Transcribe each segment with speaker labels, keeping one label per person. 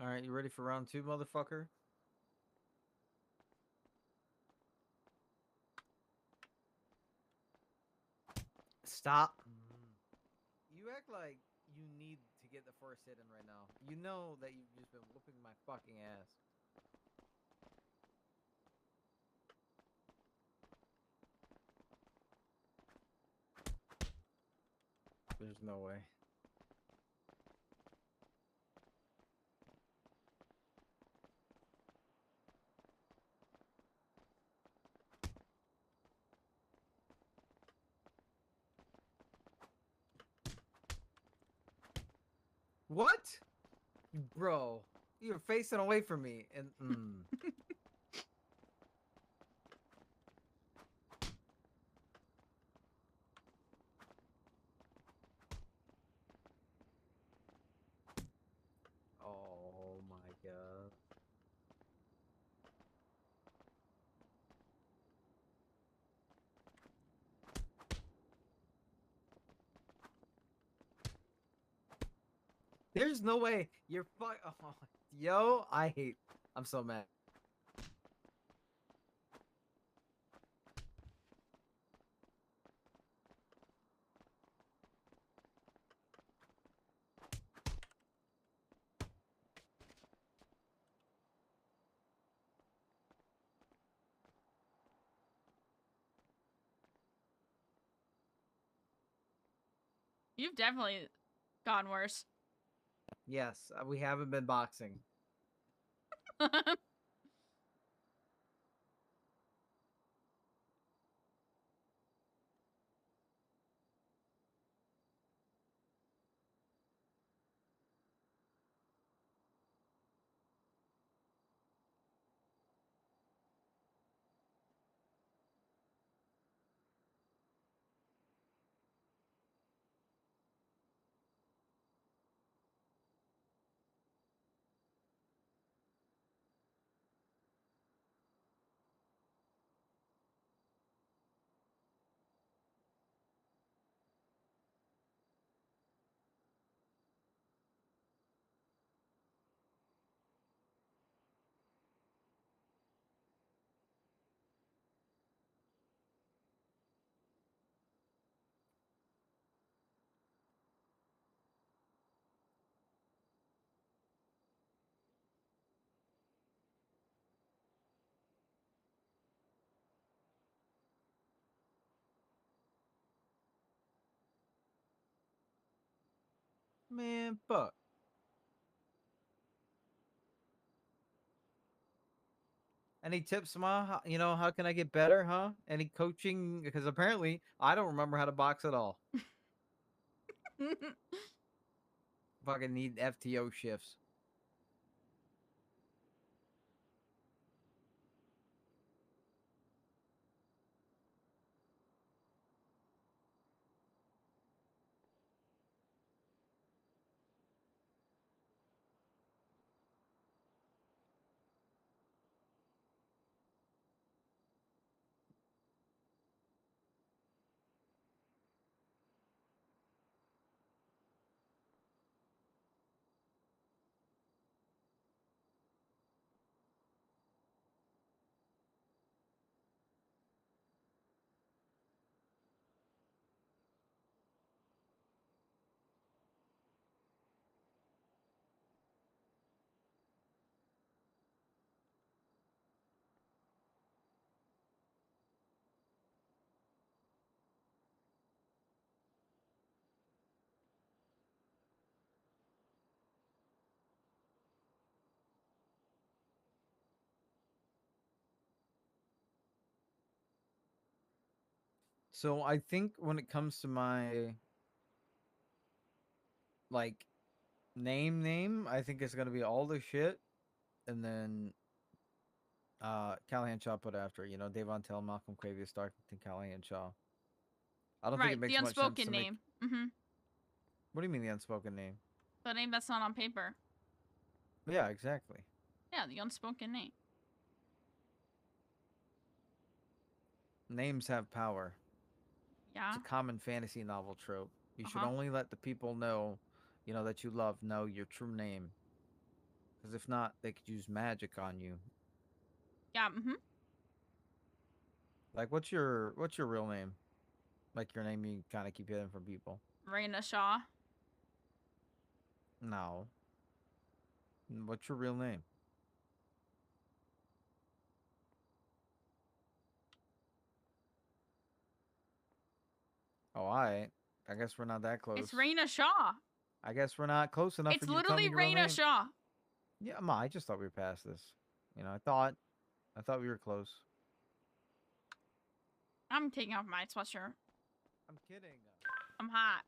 Speaker 1: All right, you ready for round two, motherfucker? Stop. You act like you need to get the first hit in right now. You know that you've just been whooping my fucking ass. There's no way. What? Bro, you're facing away from me and Oh my god. There's no way you're oh, yo, I'm so mad.
Speaker 2: You've definitely gone worse.
Speaker 1: Yes, we haven't been boxing. Man, fuck. Any tips, Ma? How can I get better, huh? Any coaching? Because apparently I don't remember how to box at all. Fucking need FTO shifts. So I think when it comes to my like name, I think it's gonna be all the shit, and then Callahan Shaw put after. Davon Tell, Malcolm Cravius, Starkington, Callahan Shaw. I don't think it
Speaker 2: Right, the
Speaker 1: makes much sense
Speaker 2: unspoken
Speaker 1: to make.
Speaker 2: name. Mm-hmm.
Speaker 1: What do you mean the unspoken name?
Speaker 2: The name that's not on paper.
Speaker 1: Yeah, exactly.
Speaker 2: Yeah, the unspoken name.
Speaker 1: Names have power. It's
Speaker 2: Yeah.
Speaker 1: a common fantasy novel trope. You should
Speaker 2: Uh-huh.
Speaker 1: only let the people know, that you love know your true name. Because if not, they could use magic on you.
Speaker 2: Yeah.
Speaker 1: Like, what's your real name? Like your name you kind of keep hidden from people.
Speaker 2: Reyna Shaw.
Speaker 1: No. What's your real name? Oh, I guess we're not that close.
Speaker 2: It's Reyna Shaw.
Speaker 1: I guess we're not close enough
Speaker 2: It's
Speaker 1: for you to tell me
Speaker 2: literally
Speaker 1: your real
Speaker 2: Reyna
Speaker 1: name.
Speaker 2: Shaw.
Speaker 1: Yeah, Ma, I just thought we were past this. You know, I thought we were close.
Speaker 2: I'm taking off my sweatshirt.
Speaker 1: I'm kidding.
Speaker 2: I'm hot.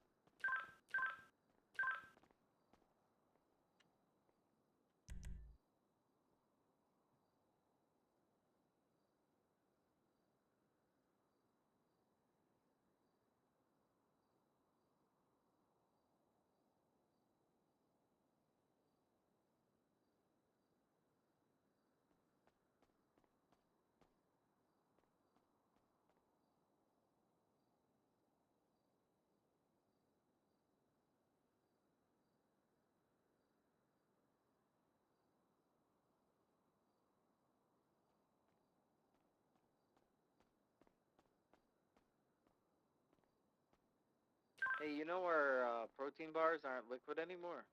Speaker 3: Hey, you know our protein bars aren't liquid anymore.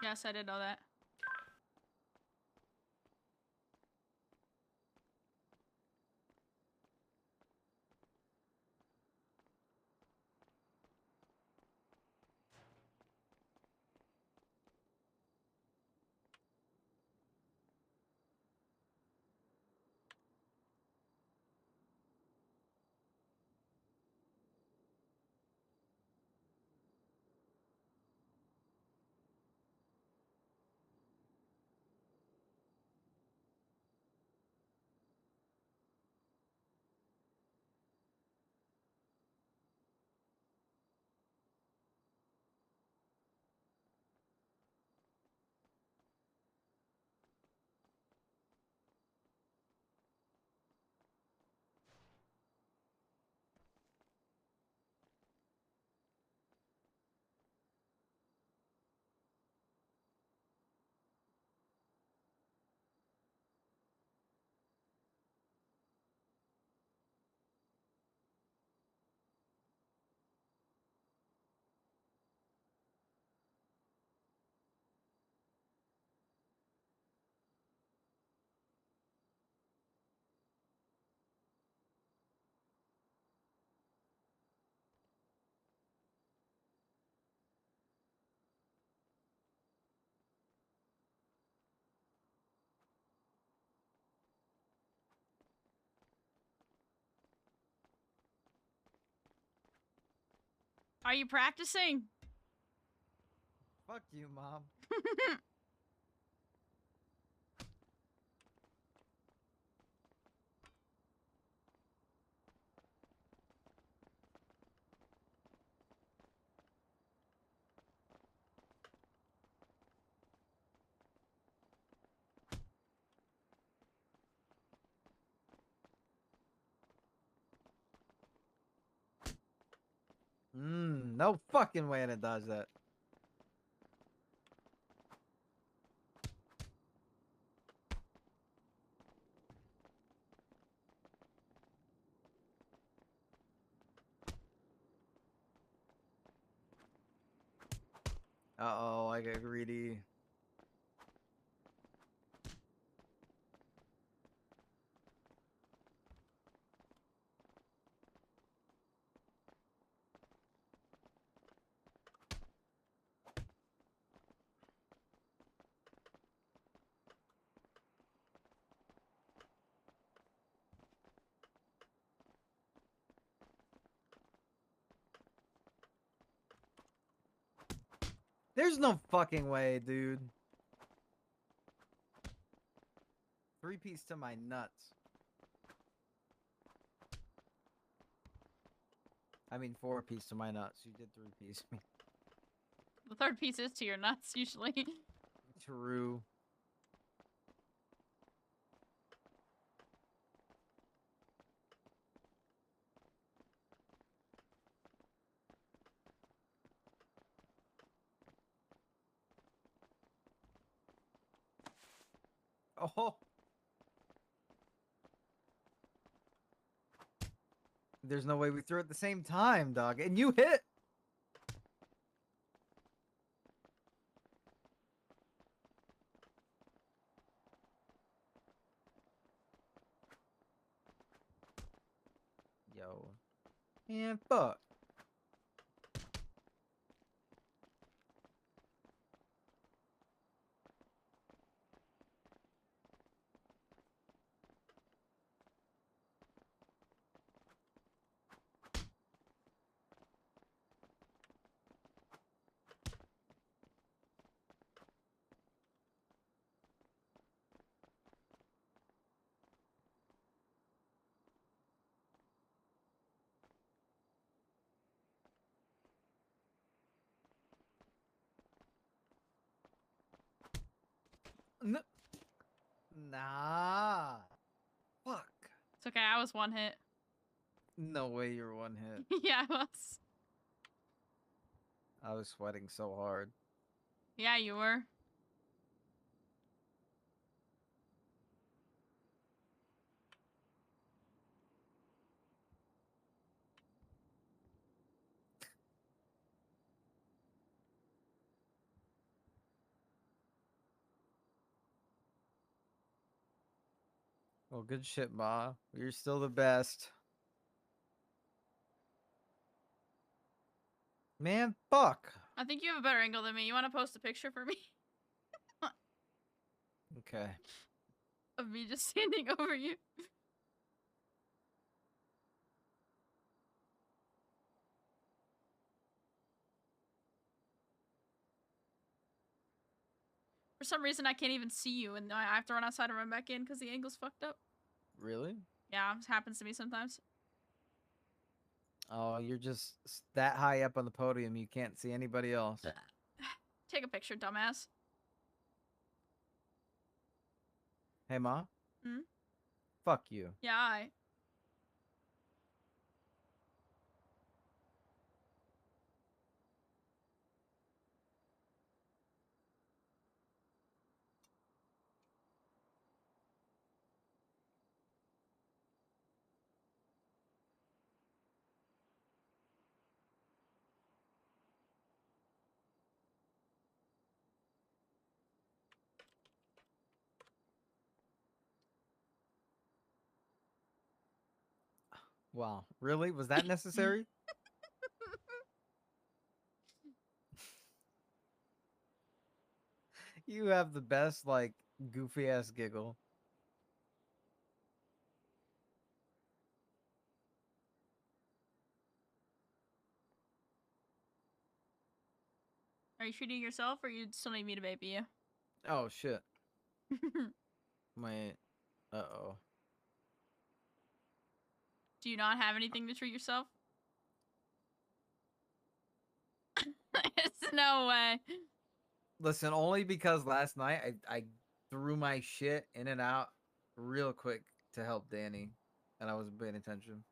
Speaker 2: Yes, I did know that. Are you practicing?
Speaker 1: Fuck you, Mom. No fucking way it does that. Uh-oh, I get greedy. There's no fucking way, dude. 3-piece to my nuts. I mean 4-piece to my nuts. You did 3-piece me.
Speaker 2: The third piece is to your nuts, usually.
Speaker 1: True. Oh. There's no way we threw at the same time, dog. And you hit. Yo. And fuck. N nah. Fuck.
Speaker 2: It's okay, I was one hit.
Speaker 1: No way you're one hit.
Speaker 2: Yeah, I was.
Speaker 1: I was sweating so hard.
Speaker 2: Yeah, you were.
Speaker 1: Well, good shit, Ma. You're still the best. Man, fuck.
Speaker 2: I think you have a better angle than me. You want to post a picture for me?
Speaker 1: Okay.
Speaker 2: Of me just standing over you? For some reason, I can't even see you, and I have to run outside and run back in because the angle's fucked up.
Speaker 1: Really?
Speaker 2: Yeah, it happens to me sometimes.
Speaker 1: Oh, you're just that high up on the podium you can't see anybody else.
Speaker 2: Take a picture, dumbass.
Speaker 1: Hey, Ma?
Speaker 2: Hmm?
Speaker 1: Fuck you.
Speaker 2: Yeah, I.
Speaker 1: Wow. Really? Was that necessary? You have the best, like, goofy ass giggle.
Speaker 2: Are you shooting yourself, or you still need me to baby you?
Speaker 1: Oh, shit. Wait. Uh-oh.
Speaker 2: Do you not have anything to treat yourself? There's no way.
Speaker 1: Listen, only because last night I threw my shit in and out real quick to help Danny, and I wasn't paying attention.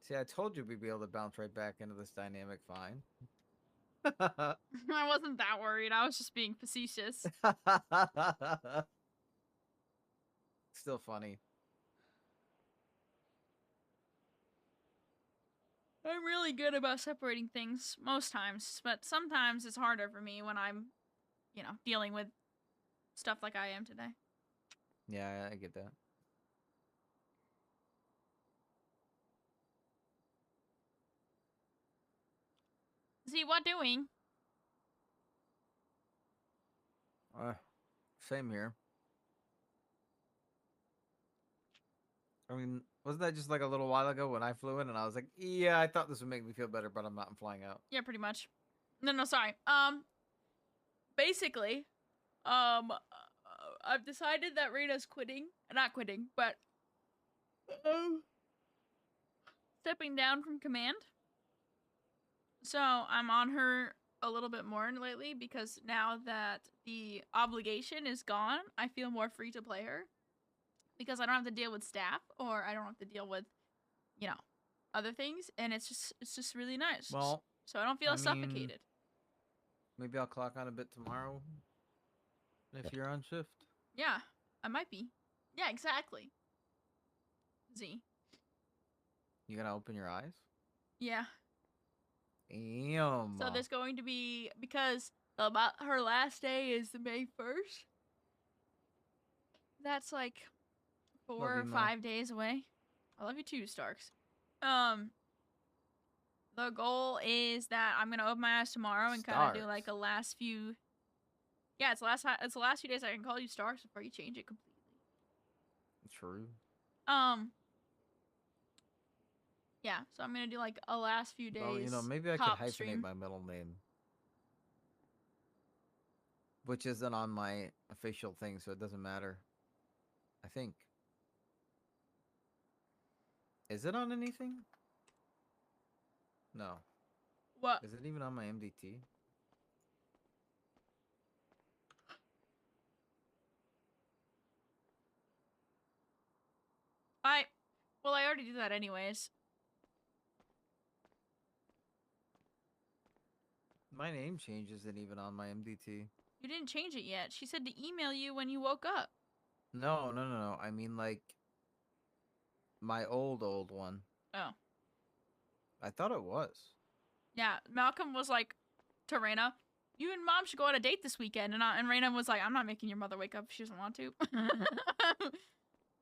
Speaker 1: See, I told you we'd be able to bounce right back into this dynamic fine.
Speaker 2: I wasn't that worried. I was just being facetious.
Speaker 1: Still funny.
Speaker 2: I'm really good about separating things most times, but sometimes it's harder for me when I'm, you know, dealing with stuff like I am today.
Speaker 1: Yeah, I get that.
Speaker 2: See, what doing?
Speaker 1: Same here. I mean, wasn't that just like a little while ago when I flew in and I was like, yeah, I thought this would make me feel better, but I'm not flying out.
Speaker 2: Yeah, pretty much. No, sorry. Basically, I've decided that Reyna's quitting. Not quitting, but stepping down from command. So I'm on her a little bit more lately because now that the obligation is gone, I feel more free to play her because I don't have to deal with staff or I don't have to deal with, you know, other things, and it's just really nice.
Speaker 1: Well,
Speaker 2: so I don't feel
Speaker 1: I mean,
Speaker 2: suffocated.
Speaker 1: maybe I'll clock on a bit tomorrow if you're on shift.
Speaker 2: Yeah, I might be. Yeah, exactly. Z.
Speaker 1: You gotta open your eyes.
Speaker 2: Yeah.
Speaker 1: Damn.
Speaker 2: So there's going to be, because about her last day is May 1st. That's like 4
Speaker 1: Love
Speaker 2: or
Speaker 1: you, Ma.
Speaker 2: 5 days away. I love you too, Starks. The goal is that I'm gonna open my eyes tomorrow and kind of do like a last few. Yeah, it's the last few days I can call you Starks before you change it completely.
Speaker 1: True.
Speaker 2: Yeah, so I'm gonna do like a last few days.
Speaker 1: Well, you know, maybe I could
Speaker 2: top
Speaker 1: hyphenate
Speaker 2: stream.
Speaker 1: my middle name, which isn't on my official thing, so it doesn't matter. I think. Is it on anything? No.
Speaker 2: What?
Speaker 1: Is it even on my MDT?
Speaker 2: Well, I already do that anyways.
Speaker 1: My name change isn't even on my MDT.
Speaker 2: You didn't change it yet. She said to email you when you woke up.
Speaker 1: No. I mean, like, my old one.
Speaker 2: Oh.
Speaker 1: I thought it was.
Speaker 2: Yeah, Malcolm was like to Reyna, you and Mom should go on a date this weekend. And Reyna was like, I'm not making your mother wake up if she doesn't want to.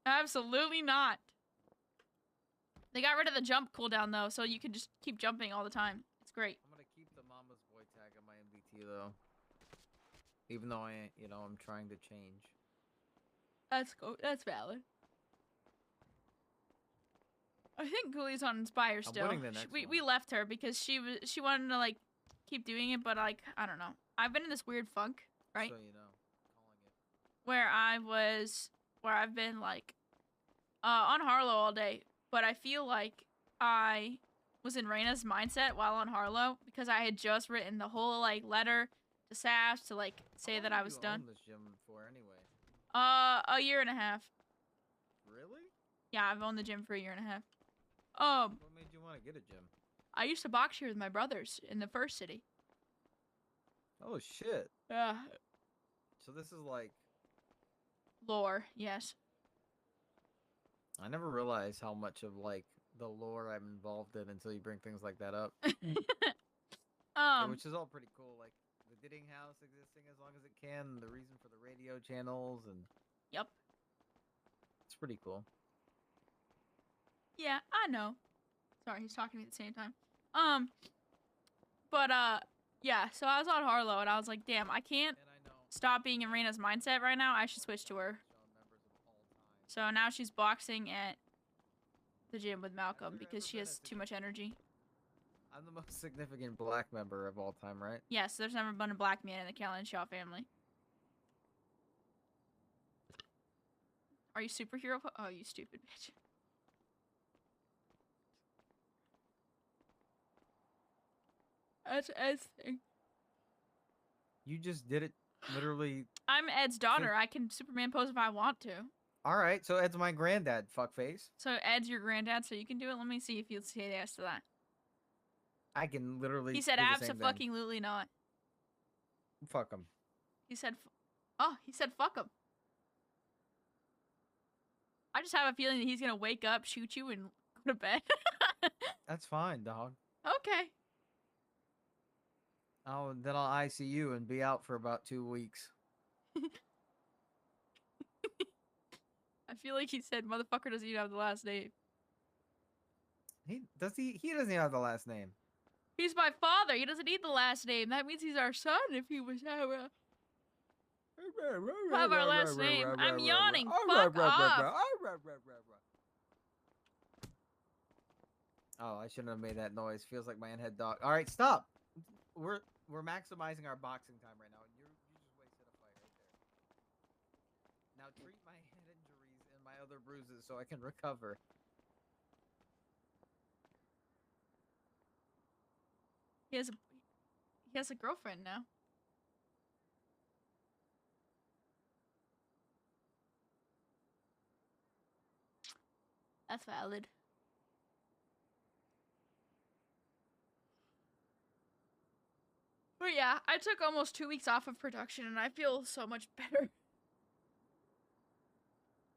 Speaker 2: Absolutely not. They got rid of the jump cooldown, though, so you can just keep jumping all the time. It's great.
Speaker 1: I'm gonna keep the mama's boy tag on my MDT, though. Even though I'm trying to change.
Speaker 2: That's cool. That's valid. I think Ghouli's on Inspire still.
Speaker 1: I'm winning the next
Speaker 2: We left her because she wanted to like keep doing it, but like I don't know. I've been in this weird funk, right?
Speaker 1: So you know, calling it.
Speaker 2: Where I've been like on Harlow all day, but I feel like I was in Reyna's mindset while on Harlow because I had just written the whole like letter to Sash to like say that I was done.
Speaker 1: How long have you owned this gym for anyway?
Speaker 2: A year and a half.
Speaker 1: Really?
Speaker 2: Yeah, I've owned the gym for a year and a half.
Speaker 1: What made you want to get a gym?
Speaker 2: I used to box here with my brothers in the first city.
Speaker 1: Oh shit.
Speaker 2: Yeah.
Speaker 1: So this is like,
Speaker 2: Lore, yes.
Speaker 1: I never realized how much of like the lore I'm involved in until you bring things like that up. Which is all pretty cool. Like the Didding House existing as long as it can, the reason for the radio channels, and
Speaker 2: Yep.
Speaker 1: it's pretty cool.
Speaker 2: Yeah, I know. Sorry, he's talking to me at the same time. But yeah, so I was on Harlow and I was like, damn, I can't
Speaker 1: And I know.
Speaker 2: stop being in Reyna's mindset right now. I should switch to her. So now she's boxing at the gym with Malcolm because she has too much energy.
Speaker 1: I'm the most significant black member of all time, right?
Speaker 2: Yes, there's never been a black man in the Callan Shaw family. Are you superhero? Oh, you stupid bitch. That's Ed's thing.
Speaker 1: You just did it literally.
Speaker 2: I'm Ed's daughter. I can Superman pose if I want to.
Speaker 1: All right, so Ed's my granddad, fuckface.
Speaker 2: So Ed's your granddad, so you can do it? Let me see if you'll say yes to that.
Speaker 1: I can literally.
Speaker 2: He said
Speaker 1: do the same thing.
Speaker 2: abso-fucking-lutely not.
Speaker 1: Fuck him.
Speaker 2: He said, he said fuck him. I just have a feeling that he's gonna wake up, shoot you, and go to bed.
Speaker 1: That's fine, dog.
Speaker 2: Okay.
Speaker 1: Oh, then I'll ICU and be out for about 2 weeks.
Speaker 2: I feel like he said motherfucker doesn't even have the last name.
Speaker 1: He doesn't even have the last name.
Speaker 2: He's my father. He doesn't need the last name. That means he's our son if he was have our last name. I'm yawning. Fuck off.
Speaker 1: Oh, I shouldn't have made that noise. Feels like my in-head dog. All right, stop. We're maximizing our boxing time right now. You just wasted a fight right there. Now treat my head injuries and my other bruises so I can recover.
Speaker 2: He has He has a girlfriend now. That's valid. But yeah, I took almost 2 weeks off of production and I feel so much better.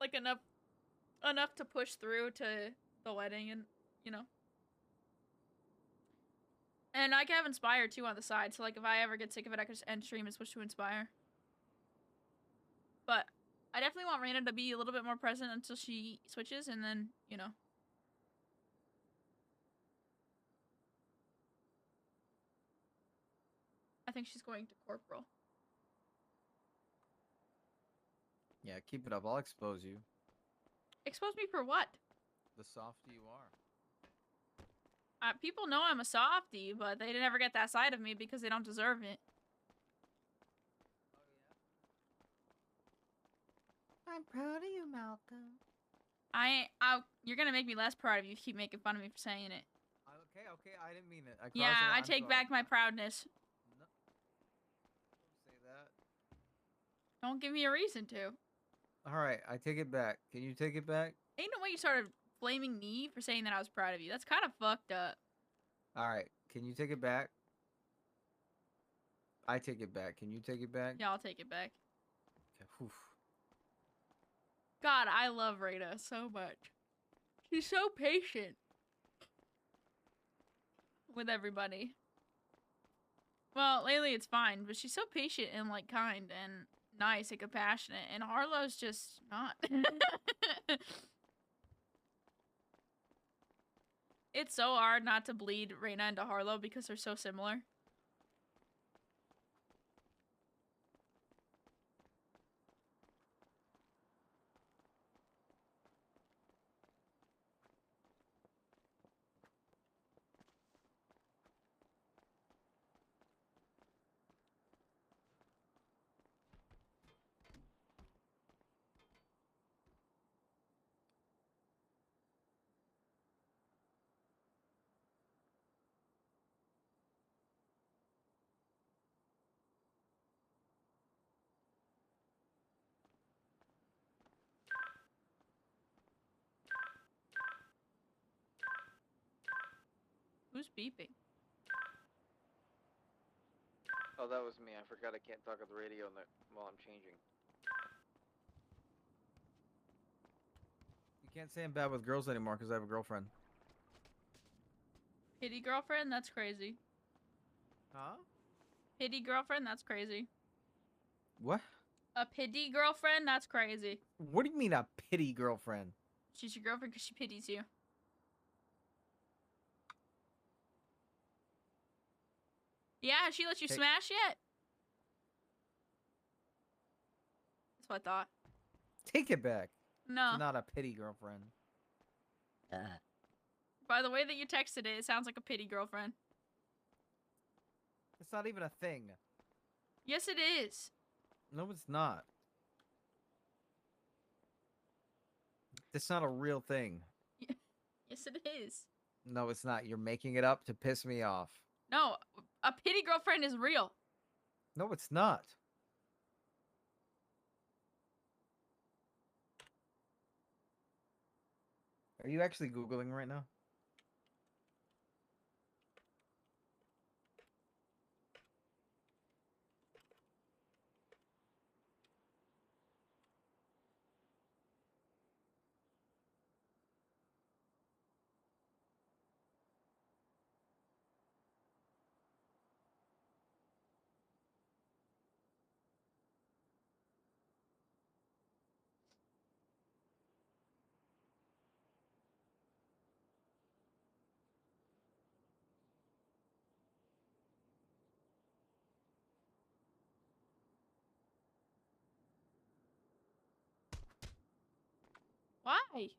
Speaker 2: Like enough to push through to the wedding and, you know. And I can have Inspire too on the side, so like if I ever get sick of it, I can just end stream and switch to Inspire. But I definitely want Reyna to be a little bit more present until she switches, and then, you know. I think she's going to Corporal.
Speaker 1: Yeah, keep it up. I'll expose you.
Speaker 2: Expose me for what?
Speaker 1: The softy you are.
Speaker 2: People know I'm a softie, but they never get that side of me because they don't deserve it.
Speaker 1: I'm proud of you, Malcolm.
Speaker 2: You're gonna make me less proud of you if you keep making fun of me for saying it.
Speaker 1: Okay, I didn't mean it.
Speaker 2: Yeah, I take back my proudness.
Speaker 1: No. Don't say that.
Speaker 2: Don't give me a reason to.
Speaker 1: Alright, I take it back. Can you take it back?
Speaker 2: Ain't no way you started blaming me for saying that I was proud of you. That's kind of fucked up.
Speaker 1: Alright, can you take it back? I take it back. Can you take it back?
Speaker 2: Yeah, I'll take it back.
Speaker 1: Okay, whew.
Speaker 2: God, I love Reyna so much. She's so patient with everybody. Well, lately it's fine, but she's so patient and like kind and nice and compassionate, and Harlow's just not. It's so hard not to bleed Reyna into Harlow because they're so similar. Who's beeping?
Speaker 3: Oh, that was me. I forgot I can't talk on the radio while I'm changing.
Speaker 1: You can't say I'm bad with girls anymore because I have a girlfriend.
Speaker 2: Pity girlfriend? That's crazy.
Speaker 1: Huh?
Speaker 2: Pity girlfriend? That's crazy.
Speaker 1: What?
Speaker 2: A pity girlfriend? That's crazy.
Speaker 1: What do you mean a pity girlfriend?
Speaker 2: She's your girlfriend because she pities you. Yeah, has she let you
Speaker 1: Hey.
Speaker 2: smash yet? That's what I thought.
Speaker 1: Take it back.
Speaker 2: No.
Speaker 1: She's not a pity girlfriend.
Speaker 2: By the way that you texted it, it sounds like a pity girlfriend.
Speaker 1: It's not even a thing.
Speaker 2: Yes, it is.
Speaker 1: No, it's not. It's not a real thing.
Speaker 2: Yes, it is.
Speaker 1: No, it's not. You're making it up to piss me off.
Speaker 2: No, a pity girlfriend is real.
Speaker 1: No, it's not. Are you actually Googling right now?
Speaker 2: Why?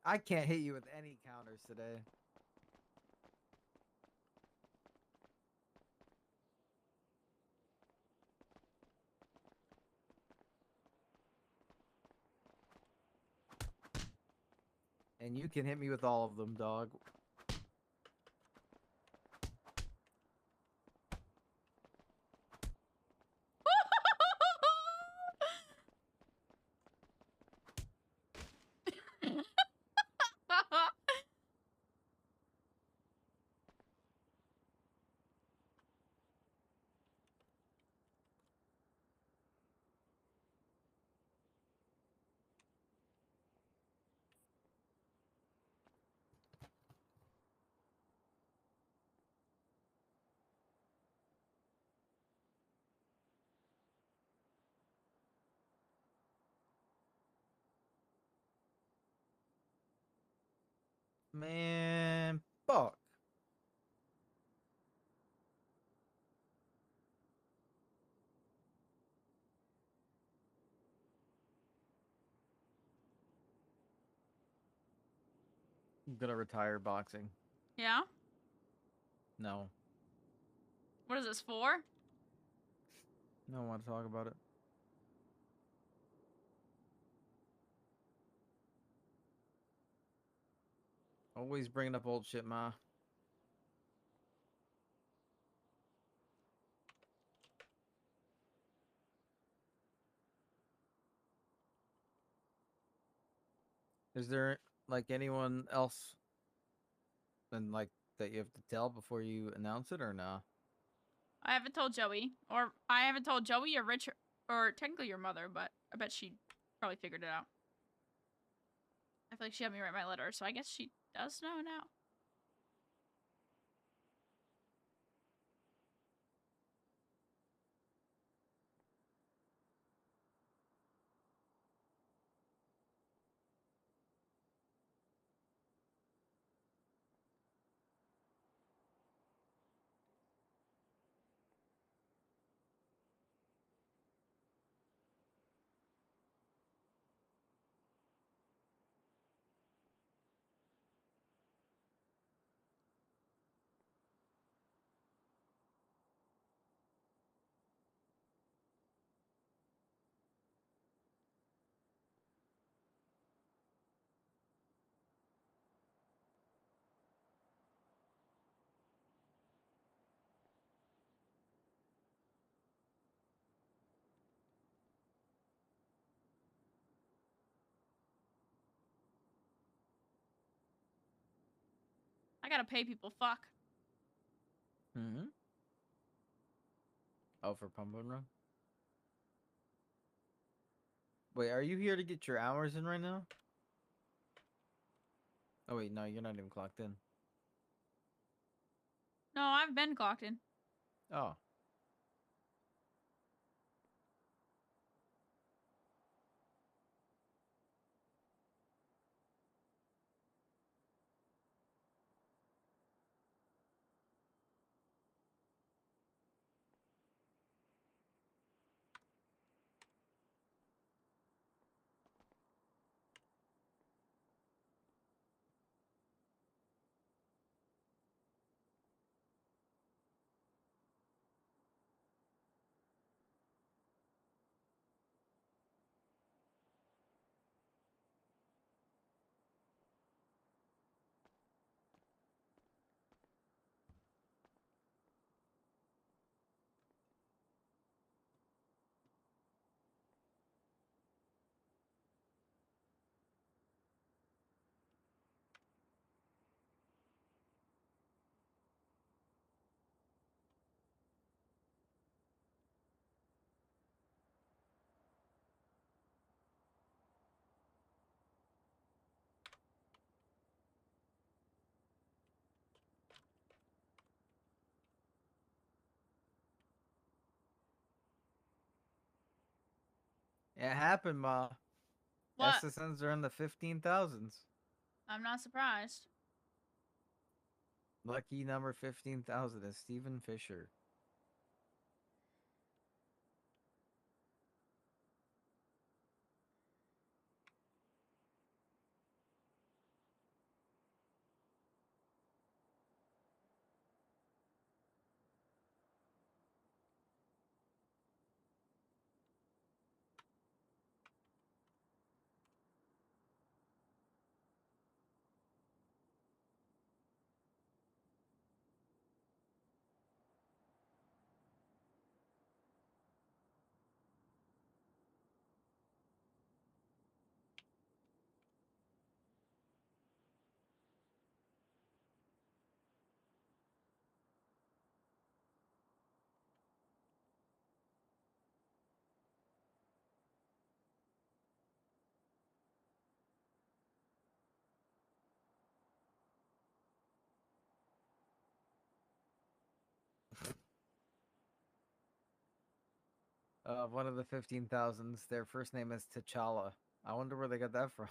Speaker 1: I can't hit you with any counters today. And you can hit me with all of them, dog. Man, fuck. I'm gonna retire boxing.
Speaker 2: Yeah?
Speaker 1: No.
Speaker 2: What is this for?
Speaker 1: I don't want to talk about it. Always bringing up old shit, Ma. Is there like anyone else and like that you have to tell before you announce it or no?
Speaker 2: I haven't told Joey. Or I haven't told Joey or Richard. Or technically your mother, but I bet she probably figured it out. I feel like she had me write my letter, so I guess she does know now. I gotta pay people, fuck.
Speaker 1: Mm-hmm. Oh, for Pump and Run? Wait, are you here to get your hours in right now? Oh wait, no, you're not even clocked in.
Speaker 2: No, I've been clocked in.
Speaker 1: Oh. It happened, Ma.
Speaker 2: What?
Speaker 1: SSNs are in the 15,000s.
Speaker 2: I'm not surprised.
Speaker 1: Lucky number 15,000 is Stephen Fisher. One of the 15,000s. Their first name is T'Challa. I wonder where they got that from.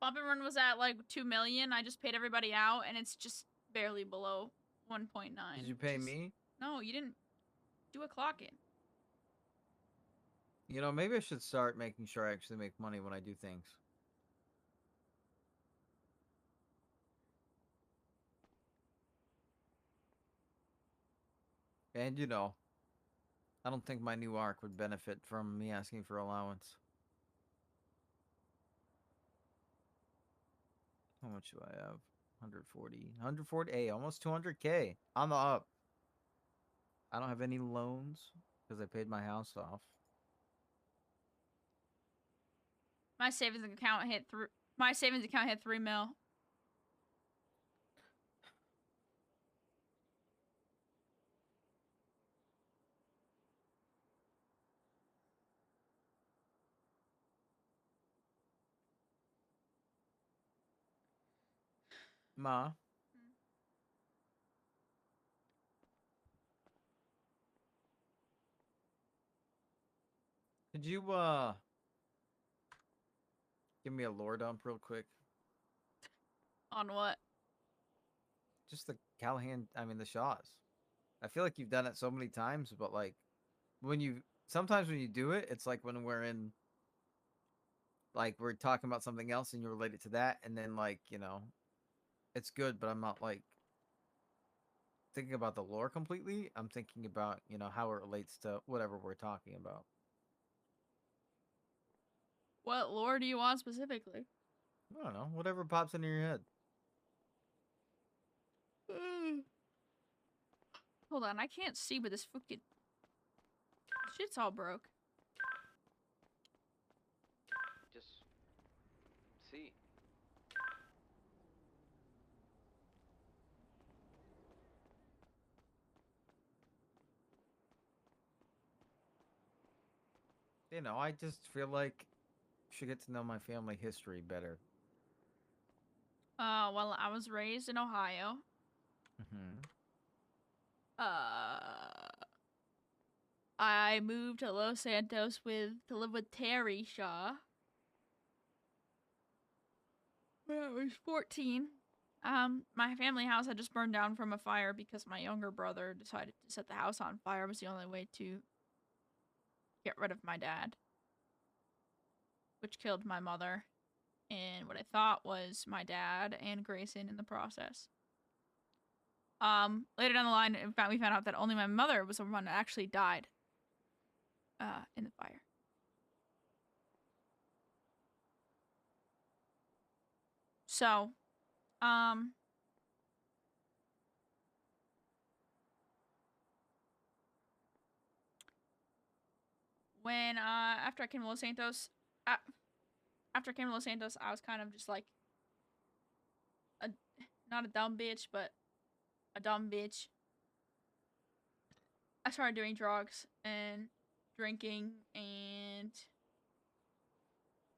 Speaker 2: Bump and Run was at like 2 million. I just paid everybody out, and it's just barely below 1.9.
Speaker 1: Did you pay me?
Speaker 2: No, you didn't do a clock in.
Speaker 1: You know, maybe I should start making sure I actually make money when I do things. And you know, I don't think my new arc would benefit from me asking for allowance. How much do I have? 140. 140. Hey, almost 200K. On the up. I don't have any loans because I paid my house off.
Speaker 2: My savings account hit 3 mil.
Speaker 1: Ma, could you give me a lore dump real quick?
Speaker 2: On what?
Speaker 1: Just the Callahan, I mean the Shaws. I feel like you've done it so many times, but like sometimes when you do it, it's like when we're in like we're talking about something else and you relate it to that, and then like, you know, it's good, but I'm not like thinking about the lore completely. I'm thinking about, you know, how it relates to whatever we're talking about.
Speaker 2: What lore do you want specifically?
Speaker 1: I don't know, whatever pops into your head.
Speaker 2: Hold on, I can't see, but this fucking shit's all broke.
Speaker 3: Just see.
Speaker 1: You know, I just feel like I should get to know my family history better.
Speaker 2: Well, I was raised in Ohio.
Speaker 1: Mm-hmm.
Speaker 2: I moved to Los Santos to live with Terry Shaw when I was 14. My family house had just burned down from a fire because my younger brother decided to set the house on fire. It was the only way to get rid of my dad, which killed my mother and what I thought was my dad and Grayson in the process. Later down the line, in fact, we found out that only my mother was the one that actually died in the fire. So, when after I came to Los Santos, I was kind of just like not a dumb bitch, but a dumb bitch. I started doing drugs and drinking, and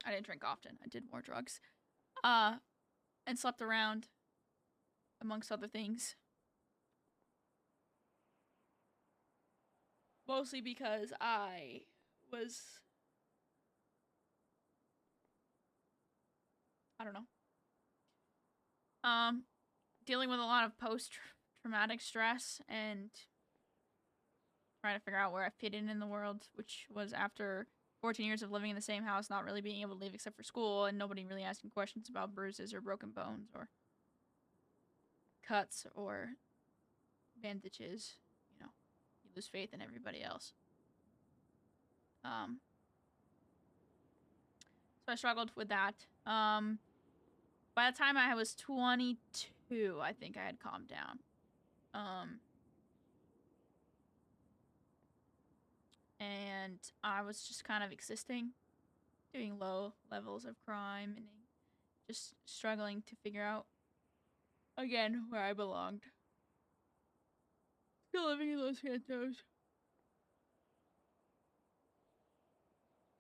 Speaker 2: I didn't drink often. I did more drugs. And slept around, amongst other things. Mostly because I was, I don't know, dealing with a lot of post-traumatic stress and trying to figure out where I fit in the world, which was after 14 years of living in the same house, not really being able to leave except for school, and nobody really asking questions about bruises or broken bones or cuts or bandages. You know, you lose faith in everybody else. So I struggled with that. By the time I was 22, I think I had calmed down. And I was just kind of existing, doing low levels of crime, and just struggling to figure out, again, where I belonged. Still living in Los Santos.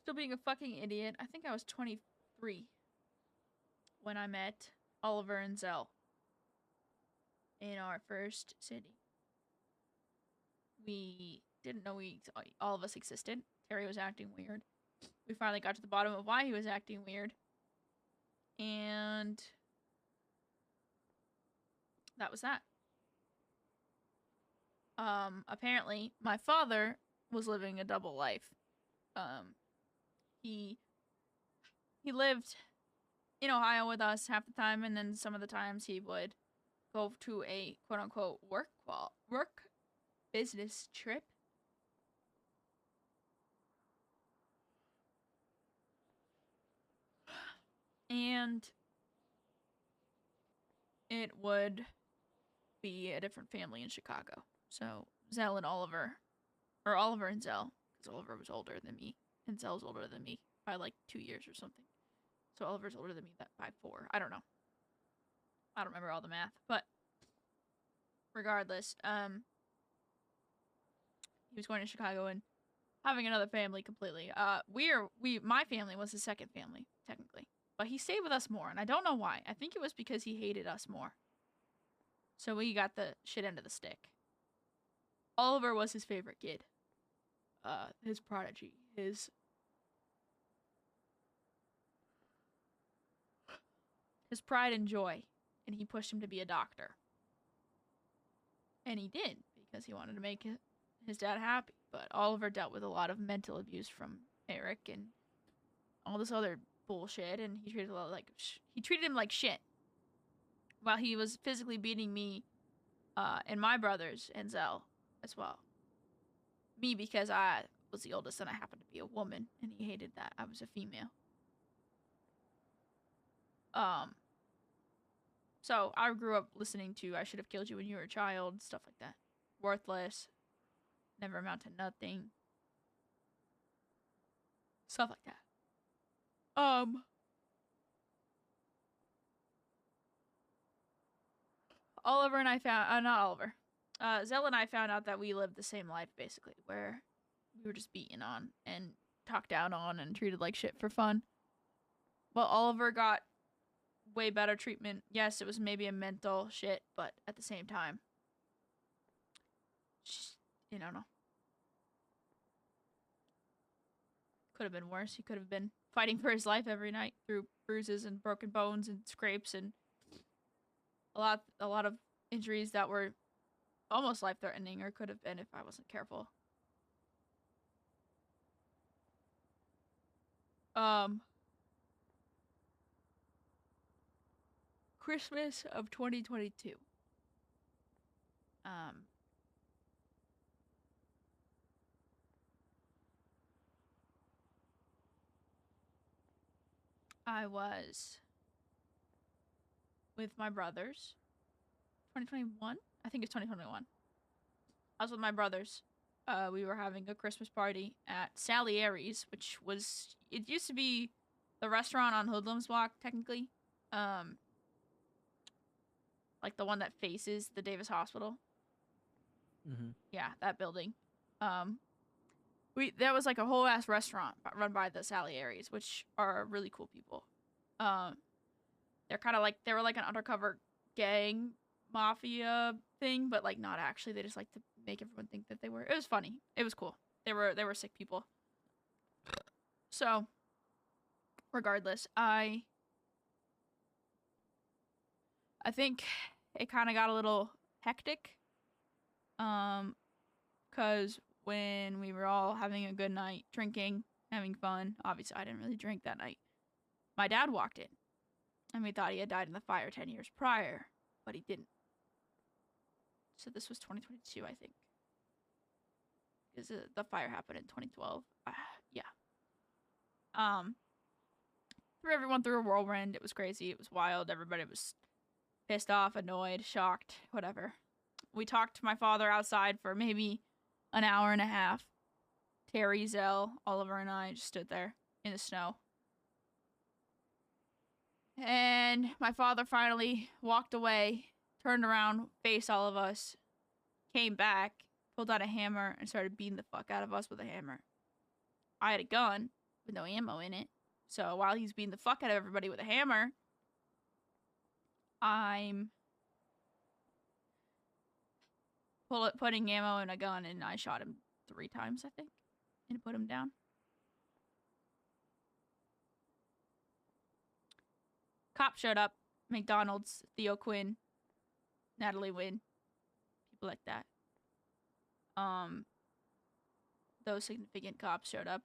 Speaker 2: Still being a fucking idiot. I think I was 23 when I met Oliver and Zell in our first city. We didn't know all of us existed. Terry was acting weird. We finally got to the bottom of why he was acting weird. And that was that. Apparently, my father was living a double life. He lived in Ohio with us half the time, and then some of the times he would go to a quote-unquote work business trip. And it would be a different family in Chicago. So Zell and Oliver, or Oliver and Zell, because Oliver was older than me, and Zell's older than me by like 2 years or something. So Oliver's older than me by 4. I don't know. I don't remember all the math, but regardless, he was going to Chicago and having another family completely. My family was his second family, technically. But he stayed with us more, and I don't know why. I think it was because he hated us more. So we got the shit end of the stick. Oliver was his favorite kid. His prodigy. His pride and joy. And he pushed him to be a doctor. And he did, because he wanted to make his dad happy. But Oliver dealt with a lot of mental abuse from Eric and all this other bullshit, and he treated him like shit while he was physically beating me and my brothers and Zell as well. Me, because I was the oldest and I happened to be a woman, and he hated that I was a female. So I grew up listening to I Should Have Killed You When You Were a Child, stuff like that. Worthless, never amount to nothing, stuff like that. Oliver and I found, not Oliver, Zell and I found out that we lived the same life, basically, where we were just beaten on and talked down on and treated like shit for fun. Well, Oliver got way better treatment. Yes, it was maybe a mental shit, but at the same time, you don't know. Could have been worse. He could have been fighting for his life every night through bruises and broken bones and scrapes and a lot of injuries that were almost life-threatening, or could have been if I wasn't careful. Christmas of 2022. I was with my brothers. 2021? I think it's 2021. I was with my brothers. We were having a Christmas party at Salieri's, which was, it used to be the restaurant on Hoodlums Walk, technically. Like the one that faces the Davis Hospital.
Speaker 1: Mm-hmm.
Speaker 2: Yeah, that building. There was like a whole ass restaurant run by the Salieri's, which are really cool people. They're kind of like, they were like an undercover gang mafia thing, but like not actually. They just like to make everyone think that they were. It was funny. It was cool. They were sick people. So, regardless, I think it kind of got a little hectic. Cause when we were all having a good night, drinking, having fun, obviously I didn't really drink that night. My dad walked in, and we thought he had died in the fire 10 years prior, but he didn't. So this was 2022, I think. Because the fire happened in 2012. Yeah. Threw everyone through a whirlwind. It was crazy. It was wild. Everybody was pissed off, annoyed, shocked, whatever. We talked to my father outside for maybe an hour and a half. Terry, Zell, Oliver, and I just stood there in the snow. And my father finally walked away, turned around, faced all of us, came back, pulled out a hammer, and started beating the fuck out of us with a hammer. I had a gun with no ammo in it. So while he's beating the fuck out of everybody with a hammer, I'm putting ammo in a gun, and I shot him 3 times, I think, and put him down. Cop showed up. McDonald's, Theo Quinn, Natalie Wynn, people like that. Those significant cops showed up.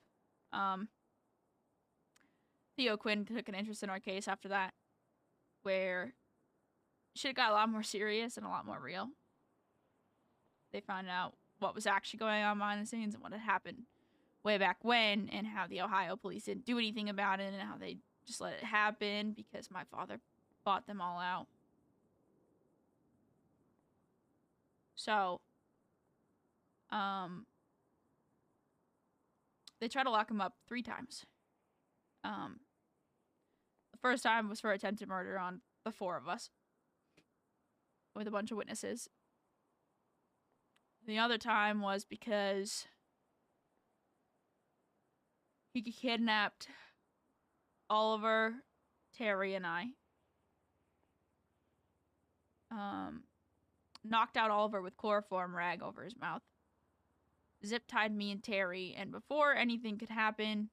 Speaker 2: Theo Quinn took an interest in our case after that, where shit got a lot more serious and a lot more real. They found out what was actually going on behind the scenes and what had happened way back when, and how the Ohio police didn't do anything about it, and how they just let it happen because my father bought them all out. So, they tried to lock him up 3 times. The first time was for attempted murder on the 4 of us, with a bunch of witnesses. The other time was because he kidnapped Oliver, Terry, and I. Knocked out Oliver with chloroform rag over his mouth. Zip-tied me and Terry, and before anything could happen,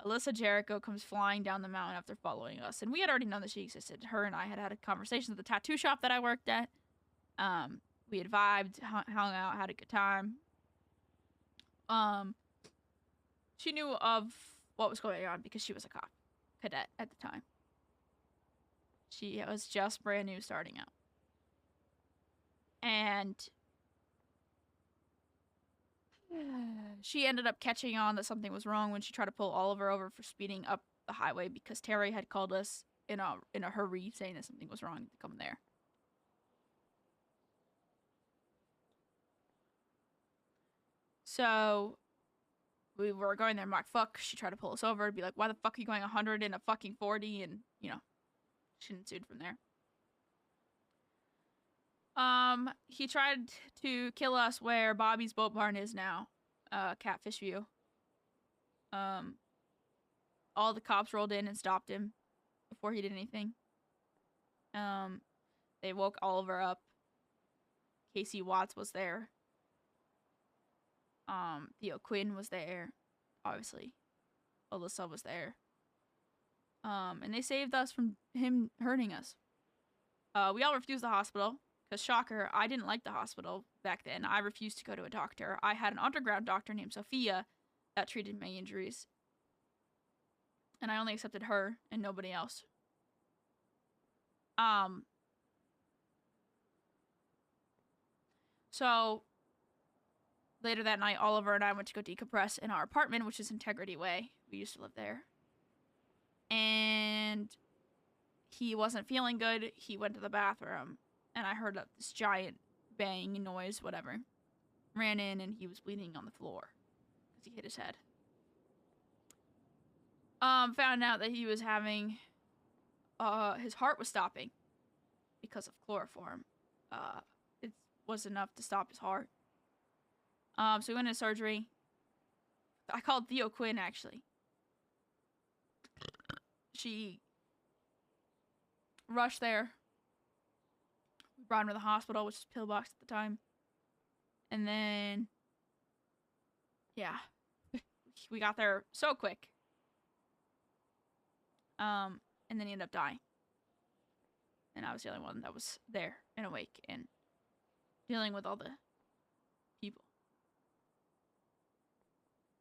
Speaker 2: Alyssa Jericho comes flying down the mountain after following us. And we had already known that she existed. Her and I had had a conversation at the tattoo shop that I worked at. We had vibed, hung out, had a good time. She knew of what was going on because she was a cop cadet at the time. She was just brand new starting out. And she ended up catching on that something was wrong when she tried to pull Oliver over for speeding up the highway because Terry had called us in a hurry saying that something was wrong to come there. So we were going there, Mark, fuck. She tried to pull us over, be like, why the fuck are you going 100 in a fucking 40? And, you know, she ensued from there. He tried to kill us where Bobby's Boat Barn is now, Catfish View. All the cops rolled in and stopped him before he did anything. They woke Oliver up. Casey Watts was there. Theo Quinn was there, obviously. Alyssa was there. And they saved us from him hurting us. We all refused the hospital. Because, shocker, I didn't like the hospital back then. I refused to go to a doctor. I had an underground doctor named Sophia that treated my injuries. And I only accepted her and nobody else. So, later that night, Oliver and I went to go decompress in our apartment, which is Integrity Way. We used to live there. And he wasn't feeling good. He went to the bathroom. And I heard this giant bang noise, whatever. Ran in, and he was bleeding on the floor. Because he hit his head. Found out that he was having... his heart was stopping. Because of chloroform. It was enough to stop his heart. So we went into surgery. I called Theo Quinn, actually. She rushed there. We brought him to the hospital, which was pillbox at the time. And then, yeah, we got there so quick. And then he ended up dying. And I was the only one that was there and awake and dealing with all the people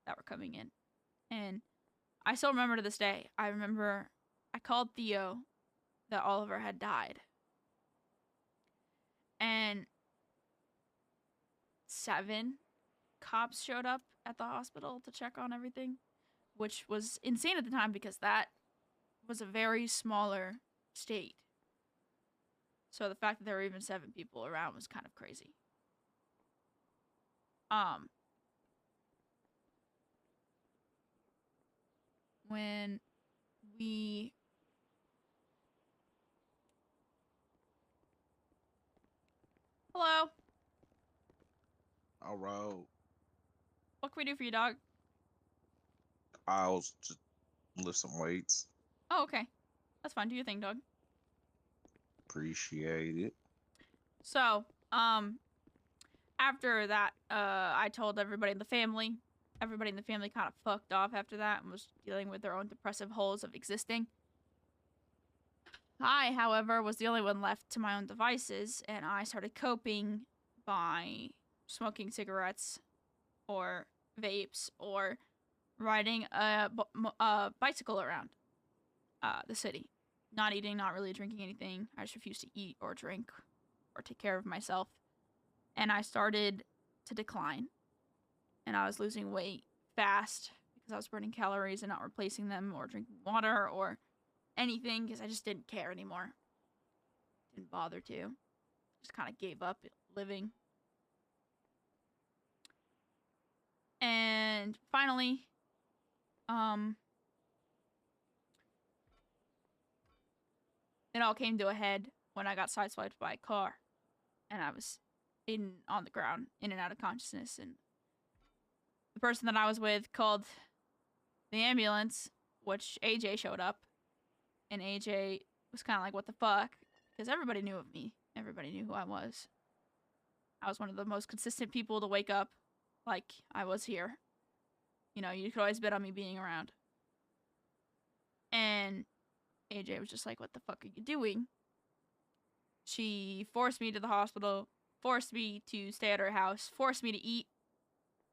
Speaker 2: that were coming in. And I still remember to this day. I remember I called Theo that Oliver had died. And 7 cops showed up at the hospital to check on everything, which was insane at the time because that was a very smaller state. So the fact that there were even 7 people around was kind of crazy. When we Hello.
Speaker 4: All right.
Speaker 2: What can we do for you, dog?
Speaker 4: I was just lift some weights.
Speaker 2: Oh, okay. That's fine. Do your thing, dog.
Speaker 4: Appreciate it.
Speaker 2: So, after that, I told everybody in the family. Everybody in the family kind of fucked off after that and was dealing with their own depressive holes of existing. I, however, was the only one left to my own devices, and I started coping by smoking cigarettes or vapes or riding a bicycle around the city. Not eating, not really drinking anything. I just refused to eat or drink or take care of myself. And I started to decline. And I was losing weight fast because I was burning calories and not replacing them or drinking water or anything because I just didn't care anymore. Didn't bother to. Just kind of gave up living. And finally, it all came to a head when I got sideswiped by a car. And I was on the ground, in and out of consciousness. And the person that I was with called the ambulance, which AJ showed up. And AJ was kind of like, what the fuck? Because everybody knew of me. Everybody knew who I was. I was one of the most consistent people to wake up like I was here. You know, you could always bet on me being around. And AJ was just like, what the fuck are you doing? She forced me to the hospital, forced me to stay at her house, forced me to eat,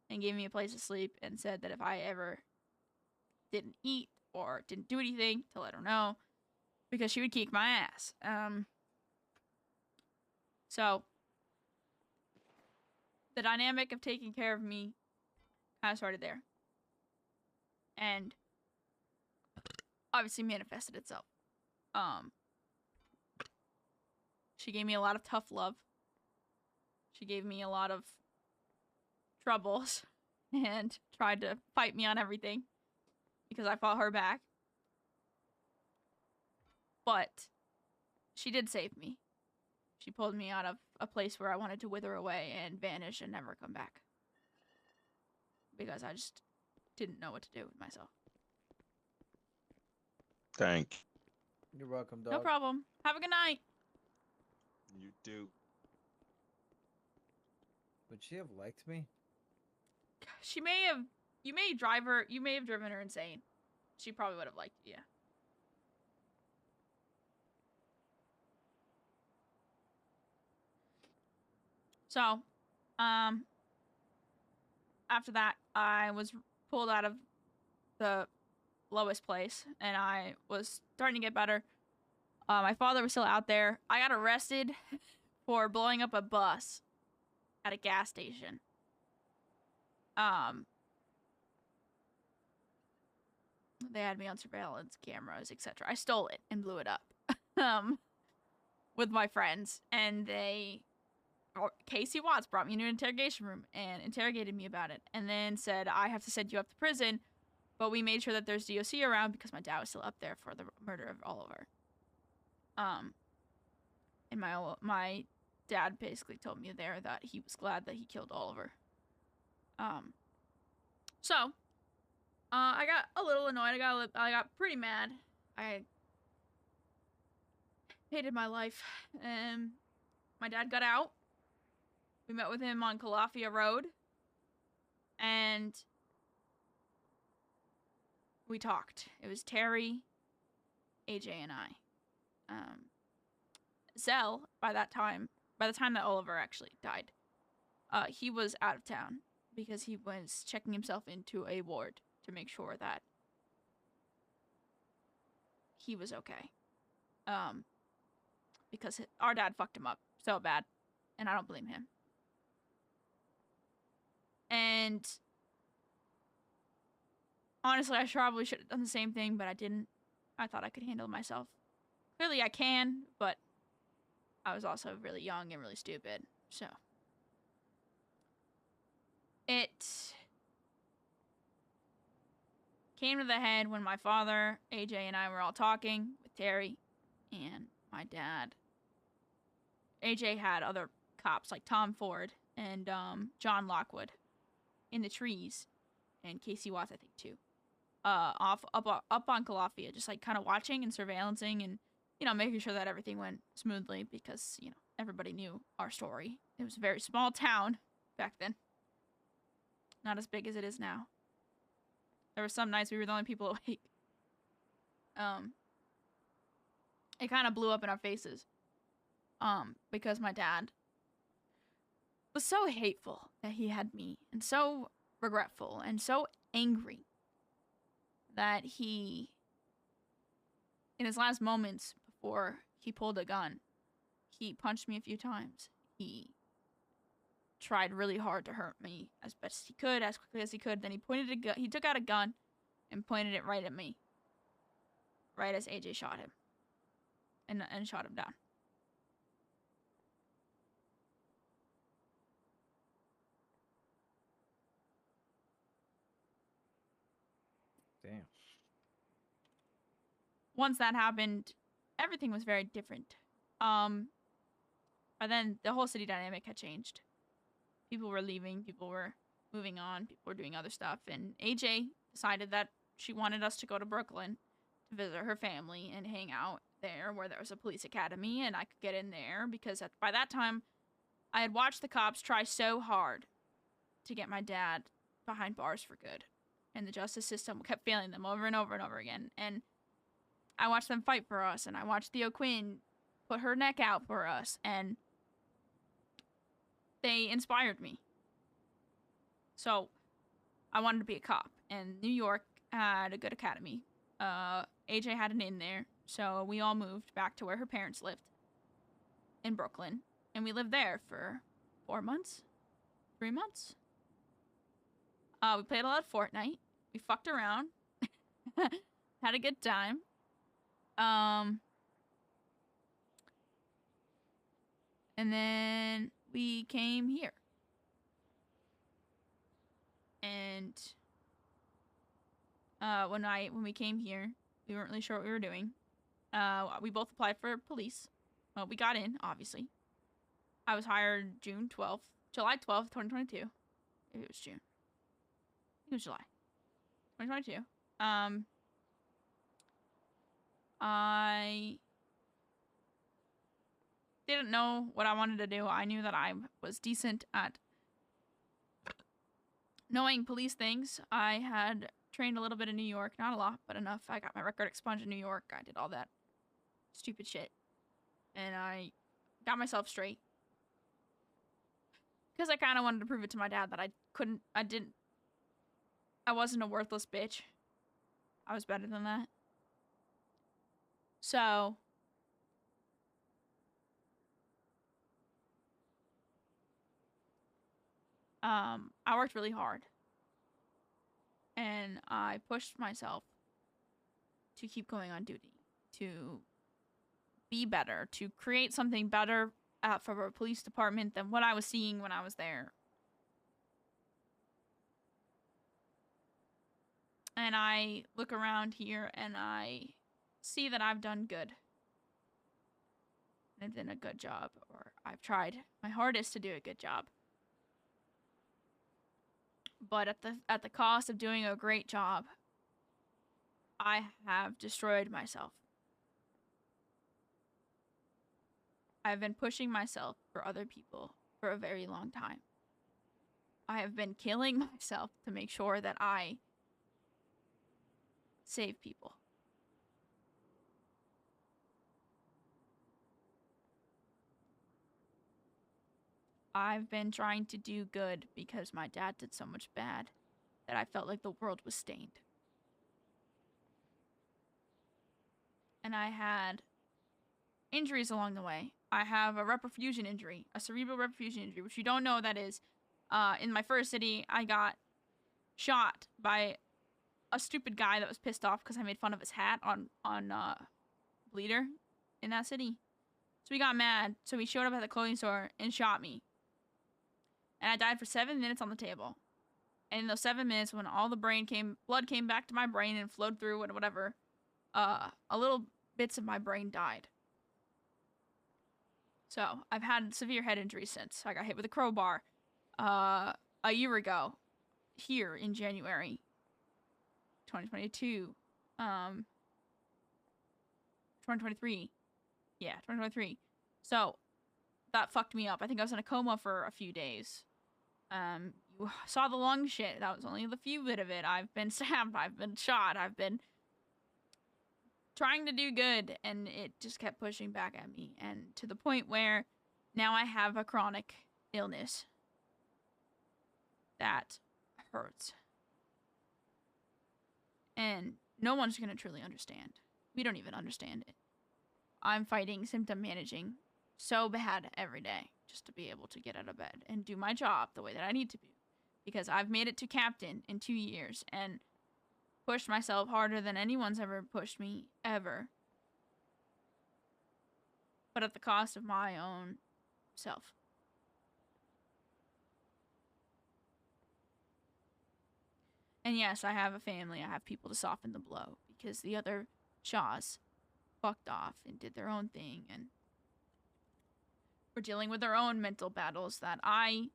Speaker 2: and gave me a place to sleep, and said that if I ever didn't eat or didn't do anything, to let her know, because she would kick my ass. So, the dynamic of taking care of me kind of started there. And obviously manifested itself. She gave me a lot of tough love. She gave me a lot of troubles and tried to fight me on everything because I fought her back. But she did save me. She pulled me out of a place where I wanted to wither away and vanish and never come back. Because I just didn't know what to do with myself.
Speaker 4: Thank
Speaker 1: You're welcome, dog.
Speaker 2: No problem. Have a good night.
Speaker 4: you. Do.
Speaker 1: Would she have liked me?
Speaker 2: She may have. You may have driven her insane. She probably would have liked you. Yeah. So, after that, I was pulled out of the lowest place, and I was starting to get better. My father was still out there. I got arrested for blowing up a bus at a gas station. They had me on surveillance cameras, etc. I stole it and blew it up with my friends, and Casey Watts brought me into an interrogation room and interrogated me about it, and then said, I have to send you up to prison, but we made sure that there's DOC around because my dad was still up there for the murder of Oliver. And my dad basically told me there that he was glad that he killed Oliver. So, I got a little annoyed. I got pretty mad. I hated my life. my dad got out. We met with him on Calafia Road. And we talked. It was Terry, AJ, and I. Zell, by the time that Oliver actually died, he was out of town because he was checking himself into a ward to make sure that he was okay. Because our dad fucked him up so bad, and I don't blame him. And honestly, I probably should have done the same thing, but I didn't. I thought I could handle it myself. Clearly I can, but I was also really young and really stupid, so. It came to the head when my father, AJ, and I were all talking with Terry and my dad. AJ had other cops like Tom Ford and John Lockwood in the trees, and Casey Watts, I think, too. Up on Calafia, just like kind of watching and surveillancing and, you know, making sure that everything went smoothly because, you know, everybody knew our story. It was a very small town back then. Not as big as it is now. There were some nights we were the only people awake. It kind of blew up in our faces. Because my dad was so hateful that he had me, and so regretful, and so angry that he, in his last moments before he pulled a gun, he punched me a few times. He tried really hard to hurt me as best he could, as quickly as he could. Then he took out a gun and pointed it right at me, right as AJ shot him, and shot him down.
Speaker 1: Damn.
Speaker 2: Once that happened, everything was very different. But then the whole city dynamic had changed. People were leaving, people were moving on, people were doing other stuff, and AJ decided that she wanted us to go to Brooklyn to visit her family and hang out there where there was a police academy and I could get in there because by that time I had watched the cops try so hard to get my dad behind bars for good. And the justice system kept failing them over and over and over again. And I watched them fight for us, and I watched Theo Quinn put her neck out for us, and they inspired me. So I wanted to be a cop, and New York had a good academy. AJ had an inn there, so we all moved back to where her parents lived in Brooklyn, and we lived there for 4 months, 3 months. We played a lot of Fortnite. We fucked around. Had a good time. And then we came here. And when we came here, we weren't really sure what we were doing. We both applied for police. Well, we got in, obviously. I was hired July 12th, 2022. Maybe it was June. It was July 2022. I didn't know what I wanted to do. I knew that I was decent at knowing police things. I had trained a little bit in New York, not a lot, but enough. I got my record expunged in New York. I did all that stupid shit. And I got myself straight. Because I kind of wanted to prove it to my dad that I wasn't a worthless bitch. I was better than that. So I worked really hard. And I pushed myself to keep going on duty, to be better, to create something better for a police department than what I was seeing when I was there. And I look around here and I see that I've done good. I've done a good job, or I've tried my hardest to do a good job. But at the cost of doing a great job, I have destroyed myself. I've been pushing myself for other people for a very long time. I have been killing myself to make sure that I save people. I've been trying to do good because my dad did so much bad that I felt like the world was stained. And I had injuries along the way. I have a reperfusion injury, a cerebral reperfusion injury, which you don't know what that is. In my first city, I got shot by a stupid guy that was pissed off because I made fun of his hat on Bleeder in that city. So he got mad, so he showed up at the clothing store and shot me. And I died for 7 minutes on the table. And in those 7 minutes, when all the blood came back to my brain and flowed through and whatever, a little bits of my brain died. So I've had severe head injuries since. I got hit with a crowbar a year ago here in January 2022. 2023. Yeah, 2023. So that fucked me up. I think I was in a coma for a few days. You saw the lung shit. That was only the few bit of it. I've been stabbed. I've been shot. I've been trying to do good, and it just kept pushing back at me, and to the point where now I have a chronic illness that hurts. And no one's gonna truly understand. We don't even understand it. I'm fighting symptom managing so bad every day just to be able to get out of bed and do my job the way that I need to be. Because I've made it to captain in 2 years and pushed myself harder than anyone's ever pushed me, ever. But at the cost of my own self. And yes, I have a family. I have people to soften the blow because the other Shaws fucked off and did their own thing and were dealing with their own mental battles that I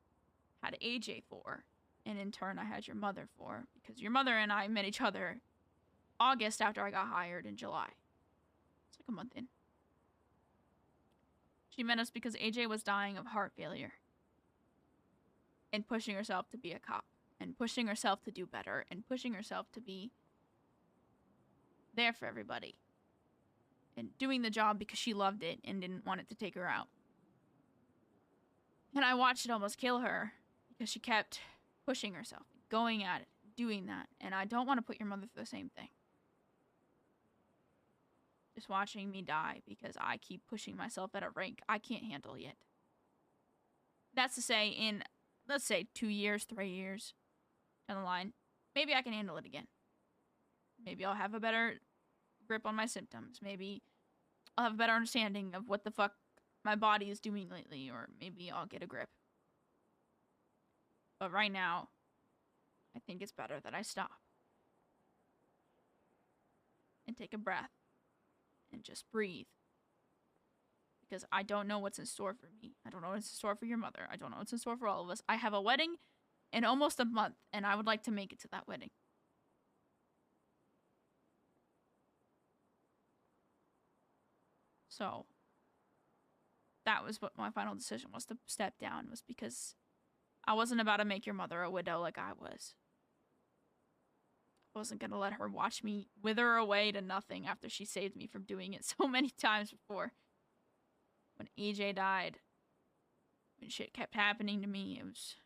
Speaker 2: had AJ for. And in turn, I had your mother for, because your mother and I met each other August after I got hired in July. It's like a month in. She met us because AJ was dying of heart failure and pushing herself to be a cop and pushing herself to do better and pushing herself to be there for everybody and doing the job because she loved it and didn't want it to take her out. And I watched it almost kill her because she kept pushing herself, going at it, doing that. And I don't want to put your mother through the same thing. Just watching me die because I keep pushing myself at a rank I can't handle yet. That's to say, in, let's say, 2 years, 3 years down the line, maybe I can handle it again. Maybe I'll have a better grip on my symptoms. Maybe I'll have a better understanding of what the fuck my body is doing lately, or maybe I'll get a grip. But right now, I think it's better that I stop. And take a breath. And just breathe. Because I don't know what's in store for me. I don't know what's in store for your mother. I don't know what's in store for all of us. I have a wedding in almost a month, and I would like to make it to that wedding. So, that was what my final decision was, to step down, was because I wasn't about to make your mother a widow like I was. I wasn't going to let her watch me wither away to nothing after she saved me from doing it so many times before. When AJ died, when shit kept happening to me, it was...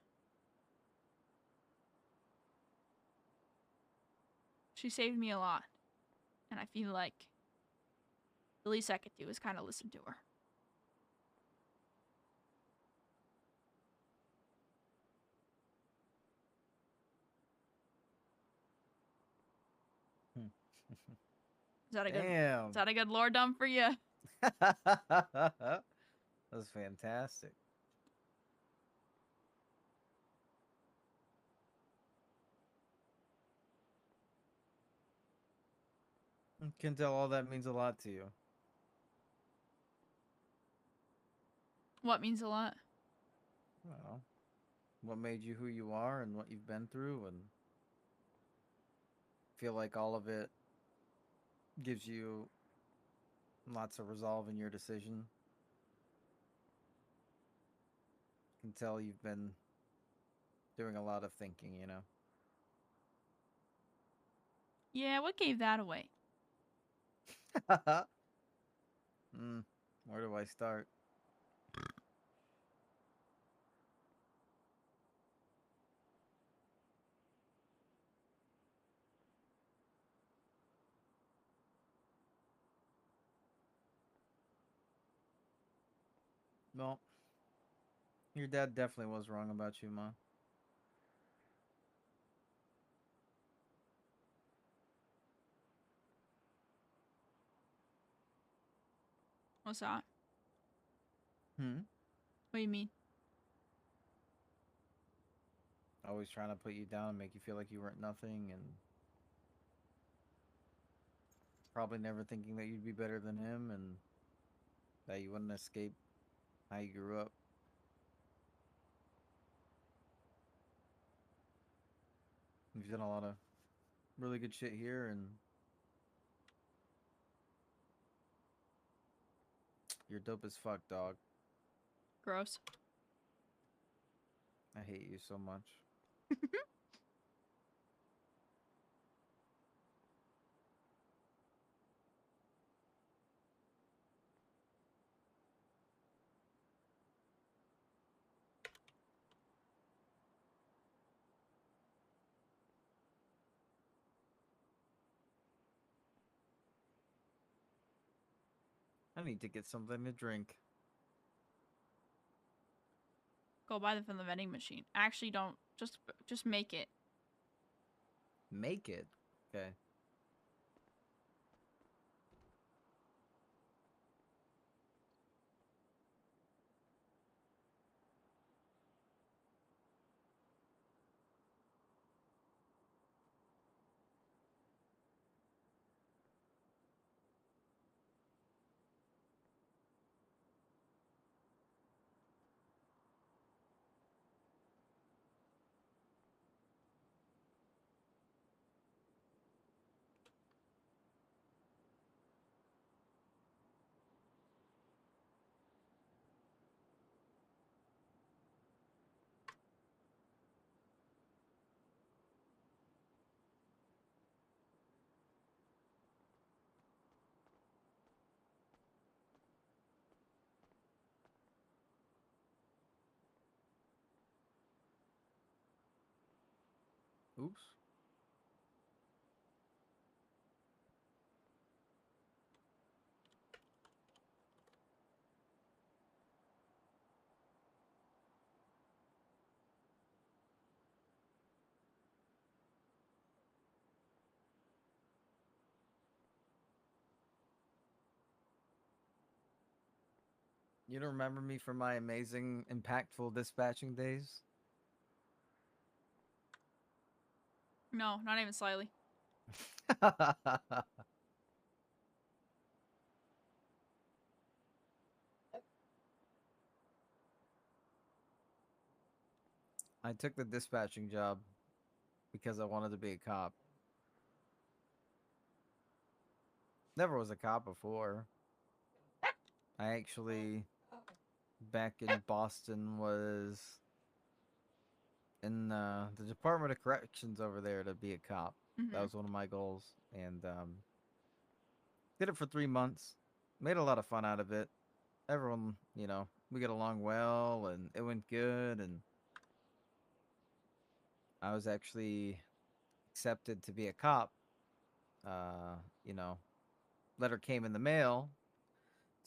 Speaker 2: She saved me a lot. And I feel like the least I could do is kind of listen to her. Is that a good?
Speaker 1: Damn.
Speaker 2: Is that a good lore dump for you?
Speaker 1: That was fantastic. I can tell all that means a lot to you.
Speaker 2: What means a lot?
Speaker 1: Well, what made you who you are and what you've been through, and feel like all of it gives you lots of resolve in your decision. Can tell you've been doing a lot of thinking, you know.
Speaker 2: Yeah, what gave that away?
Speaker 1: Where do I start? Well, your dad definitely was wrong about you, Ma.
Speaker 2: What's that?
Speaker 1: Hmm.
Speaker 2: What do you mean?
Speaker 1: Always trying to put you down and make you feel like you weren't nothing, and probably never thinking that you'd be better than him and that you wouldn't escape how you grew up. You've done a lot of really good shit here, and you're dope as fuck, dog.
Speaker 2: Gross.
Speaker 1: I hate you so much. I need to get something to drink.
Speaker 2: Go buy them from the vending machine. Actually, don't. Just make it.
Speaker 1: Make it. Okay. Oops. You don't remember me from my amazing, impactful dispatching days?
Speaker 2: No, not even slightly. I took the dispatching job because I wanted to be a cop. Never was a cop before. I actually, back in Boston, was in the Department of Corrections over there to be a cop. That Mm-hmm.
Speaker 1: was one of my goals, and did it for 3 months. Made a lot of fun out of it. Everyone, we get along well, and it went good. And I was actually accepted to be a cop. Uh, you know, Letter came in the mail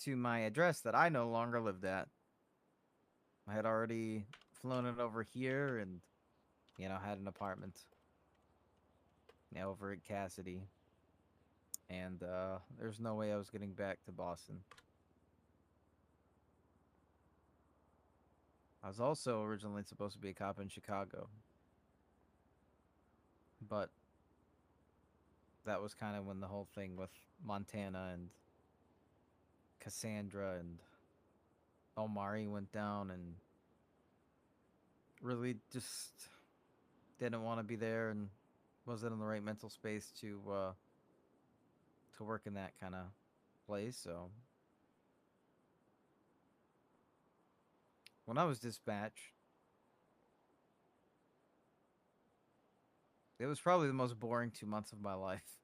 Speaker 1: to my address that I no longer lived at. I had already flown it over here, and had an apartment over at Cassidy. And there's no way I was getting back to Boston. I was also originally supposed to be a cop in Chicago, but that was kind of when the whole thing with Montana and Cassandra and Omari went down, and really just didn't want to be there and wasn't in the right mental space to work in that kind of place. So when I was dispatched, it was probably the most boring 2 months of my life.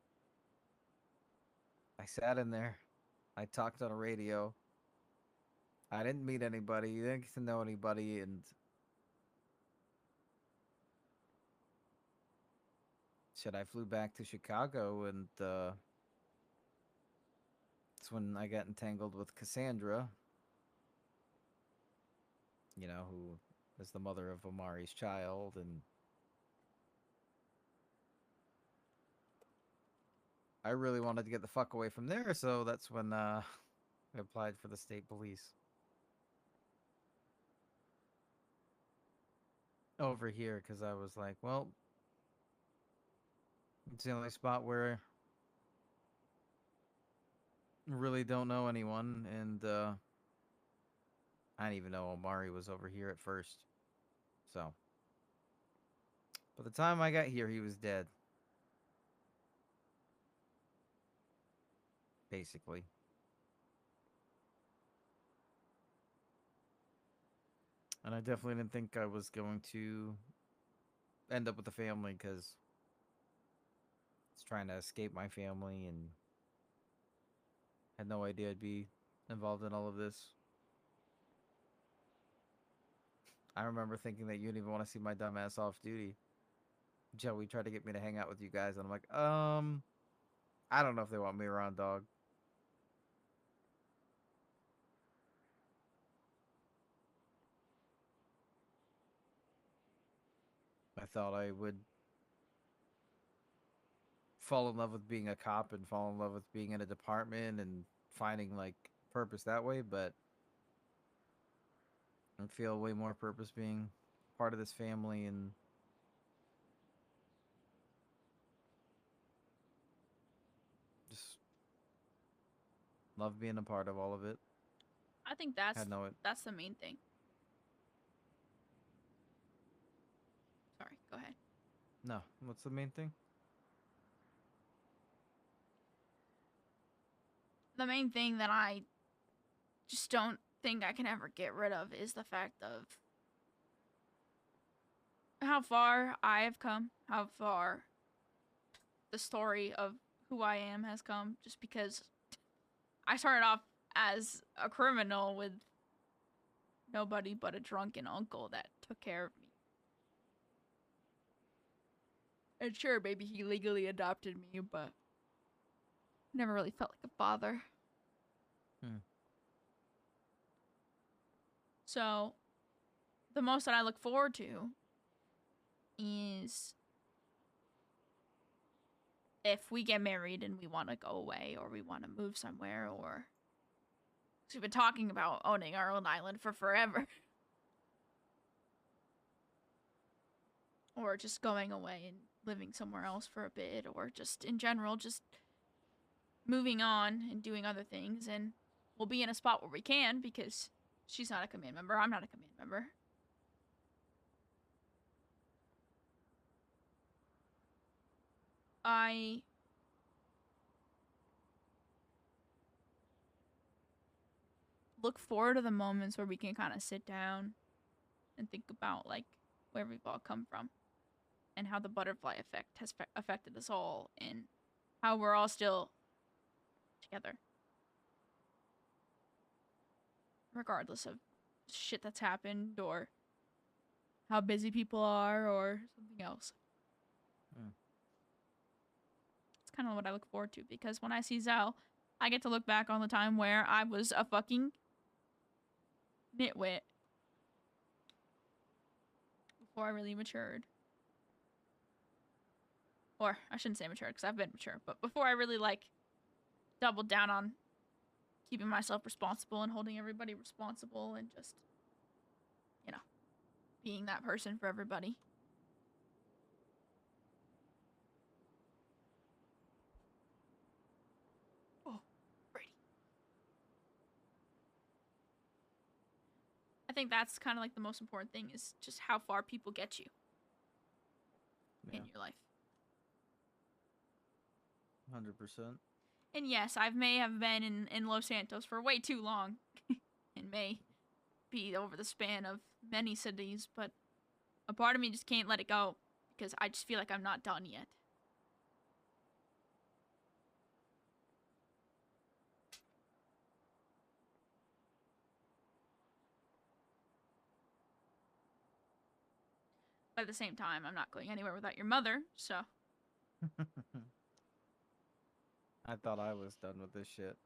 Speaker 1: I sat in there. I talked on a radio. I didn't meet anybody. Didn't get to know anybody, and shit, I flew back to Chicago, and that's when I got entangled with Cassandra. You know, who is the mother of Omari's child, and I really wanted to get the fuck away from there, so that's when I applied for the state police over here, because I was like, well, it's the only spot where I really don't know anyone, and I didn't even know Omari was over here at first. So, by the time I got here, he was dead. Basically. And I definitely didn't think I was going to end up with a family, because I was trying to escape my family and had no idea I'd be involved in all of this. I remember thinking that you didn't even want to see my dumb ass off duty. Joey tried to get me to hang out with you guys, and I'm like, I don't know if they want me around, dog. I thought I would fall in love with being a cop and fall in love with being in a department and finding like purpose that way, but I feel way more purpose being part of this family and just love being a part of all of it.
Speaker 2: I think
Speaker 1: Had no
Speaker 2: that's the main thing. Sorry, go ahead.
Speaker 1: No, what's the main thing?
Speaker 2: The main thing that I just don't think I can ever get rid of is the fact of how far I have come, how far the story of who I am has come, just because I started off as a criminal with nobody but a drunken uncle that took care of me. And sure, maybe he legally adopted me, but never really felt like a father. So, the most that I look forward to is if we get married and we want to go away or we want to move somewhere, or we've been talking about owning our own island for forever. Or just going away and living somewhere else for a bit, or just in general, just moving on and doing other things. And we'll be in a spot where we can, because she's not a command member, I'm not a command member. I look forward to the moments where we can kind of sit down and think about like where we've all come from and how the butterfly effect has affected us all and how we're all still together regardless of shit that's happened or how busy people are or something else. It's kind of what I look forward to, because when I see Zell, I get to look back on the time where I was a fucking nitwit before I really matured. Or, I shouldn't say matured, because I've been mature, but before I really, like, doubled down on keeping myself responsible and holding everybody responsible and just, you know, being that person for everybody. Oh, Brady. I think that's kind of like the most important thing, is just how far people get you in your life.
Speaker 1: 100%.
Speaker 2: And yes, I may have been in Los Santos for way too long in May. be over the span of many cities, but a part of me just can't let it go because I just feel like I'm not done yet. But at the same time, I'm not going anywhere without your mother, so.
Speaker 1: I thought I was done with this shit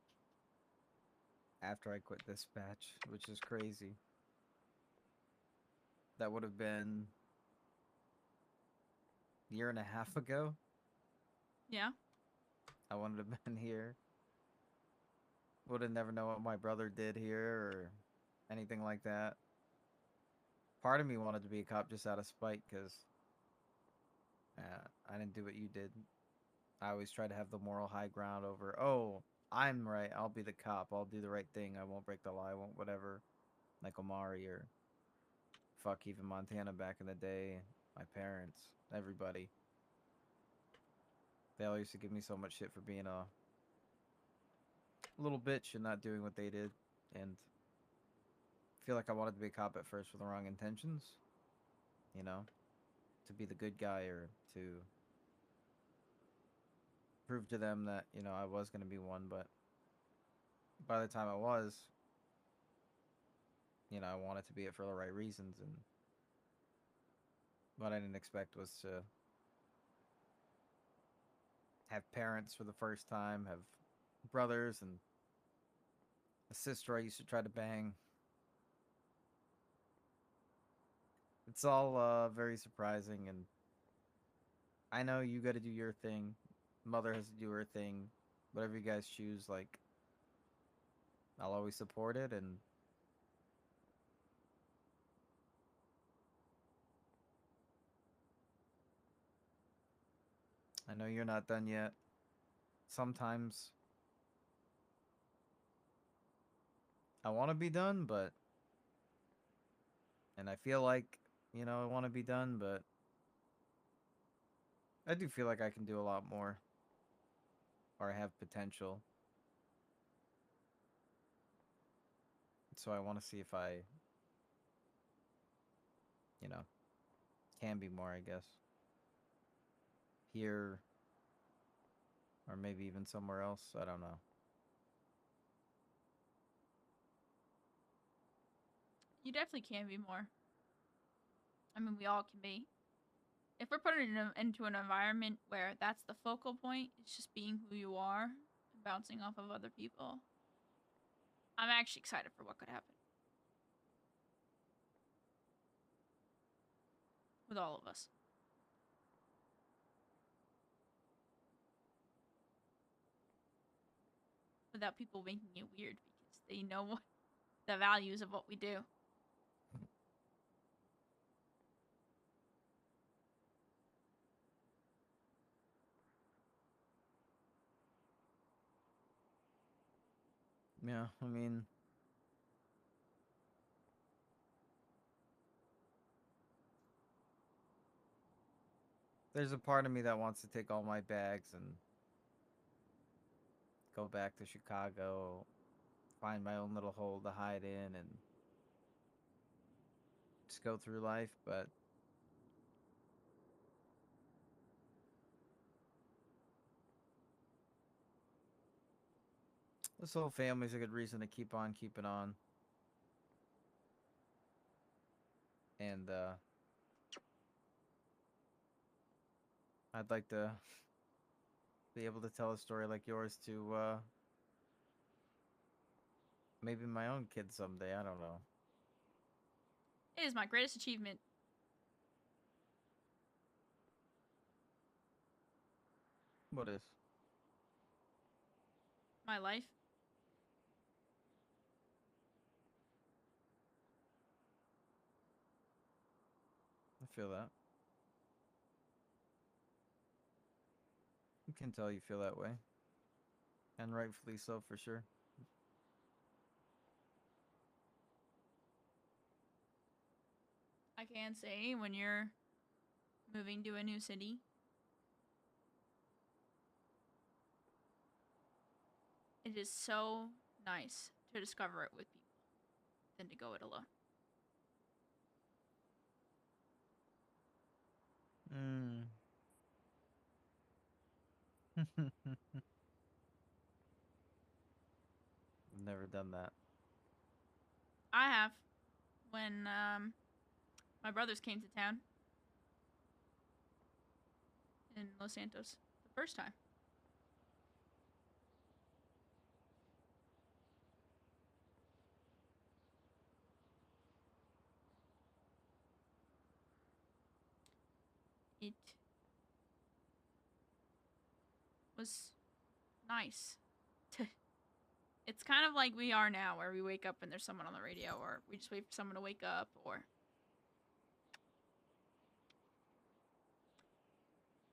Speaker 1: after I quit this batch, which is crazy. That would have been a year and a half ago.
Speaker 2: Yeah.
Speaker 1: I wouldn't have been here. Would have never known what my brother did here or anything like that. Part of me wanted to be a cop just out of spite because I didn't do what you did. I always try to have the moral high ground over, oh, I'm right, I'll be the cop, I'll do the right thing, I won't break the law, I won't whatever. Like Omari or fuck even Montana back in the day, my parents, everybody. They all used to give me so much shit for being a little bitch and not doing what they did. And I feel like I wanted to be a cop at first with the wrong intentions. You know? To be the good guy or to prove to them that, you know, I was going to be one. But by the time I was, you know, I wanted to be it for the right reasons. And what I didn't expect was to have parents for the first time, have brothers and a sister I used to try to bang. It's all very surprising, and I know you got to do your thing. Mother has to do her thing. Whatever you guys choose, like, I'll always support it, and I know you're not done yet. Sometimes I want to be done, but and I feel like, you know, I want to be done, but I do feel like I can do a lot more, or I have potential. So I want to see if I, you know, can be more, I guess. Here, or maybe even somewhere else. I don't know.
Speaker 2: You definitely can be more. I mean, we all can be. If we're put into an environment where that's the focal point, it's just being who you are and bouncing off of other people. I'm actually excited for what could happen with all of us. Without people making it weird because they know what the values of what we do.
Speaker 1: Yeah, I mean, there's a part of me that wants to take all my bags and go back to Chicago, find my own little hole to hide in, and just go through life, but this whole family's a good reason to keep on keeping on. And I'd like to be able to tell a story like yours to maybe my own kids someday. I don't know.
Speaker 2: It is my greatest achievement.
Speaker 1: What is?
Speaker 2: My life.
Speaker 1: I feel that. You can tell you feel that way. And rightfully so, for sure.
Speaker 2: I can say when you're moving to a new city, it is so nice to discover it with people than to go it alone.
Speaker 1: Mm. Never done that.
Speaker 2: I have. When my brothers came to town in Los Santos the first time. It was nice. It's kind of like we are now, where we wake up and there's someone on the radio, or we just wait for someone to wake up, or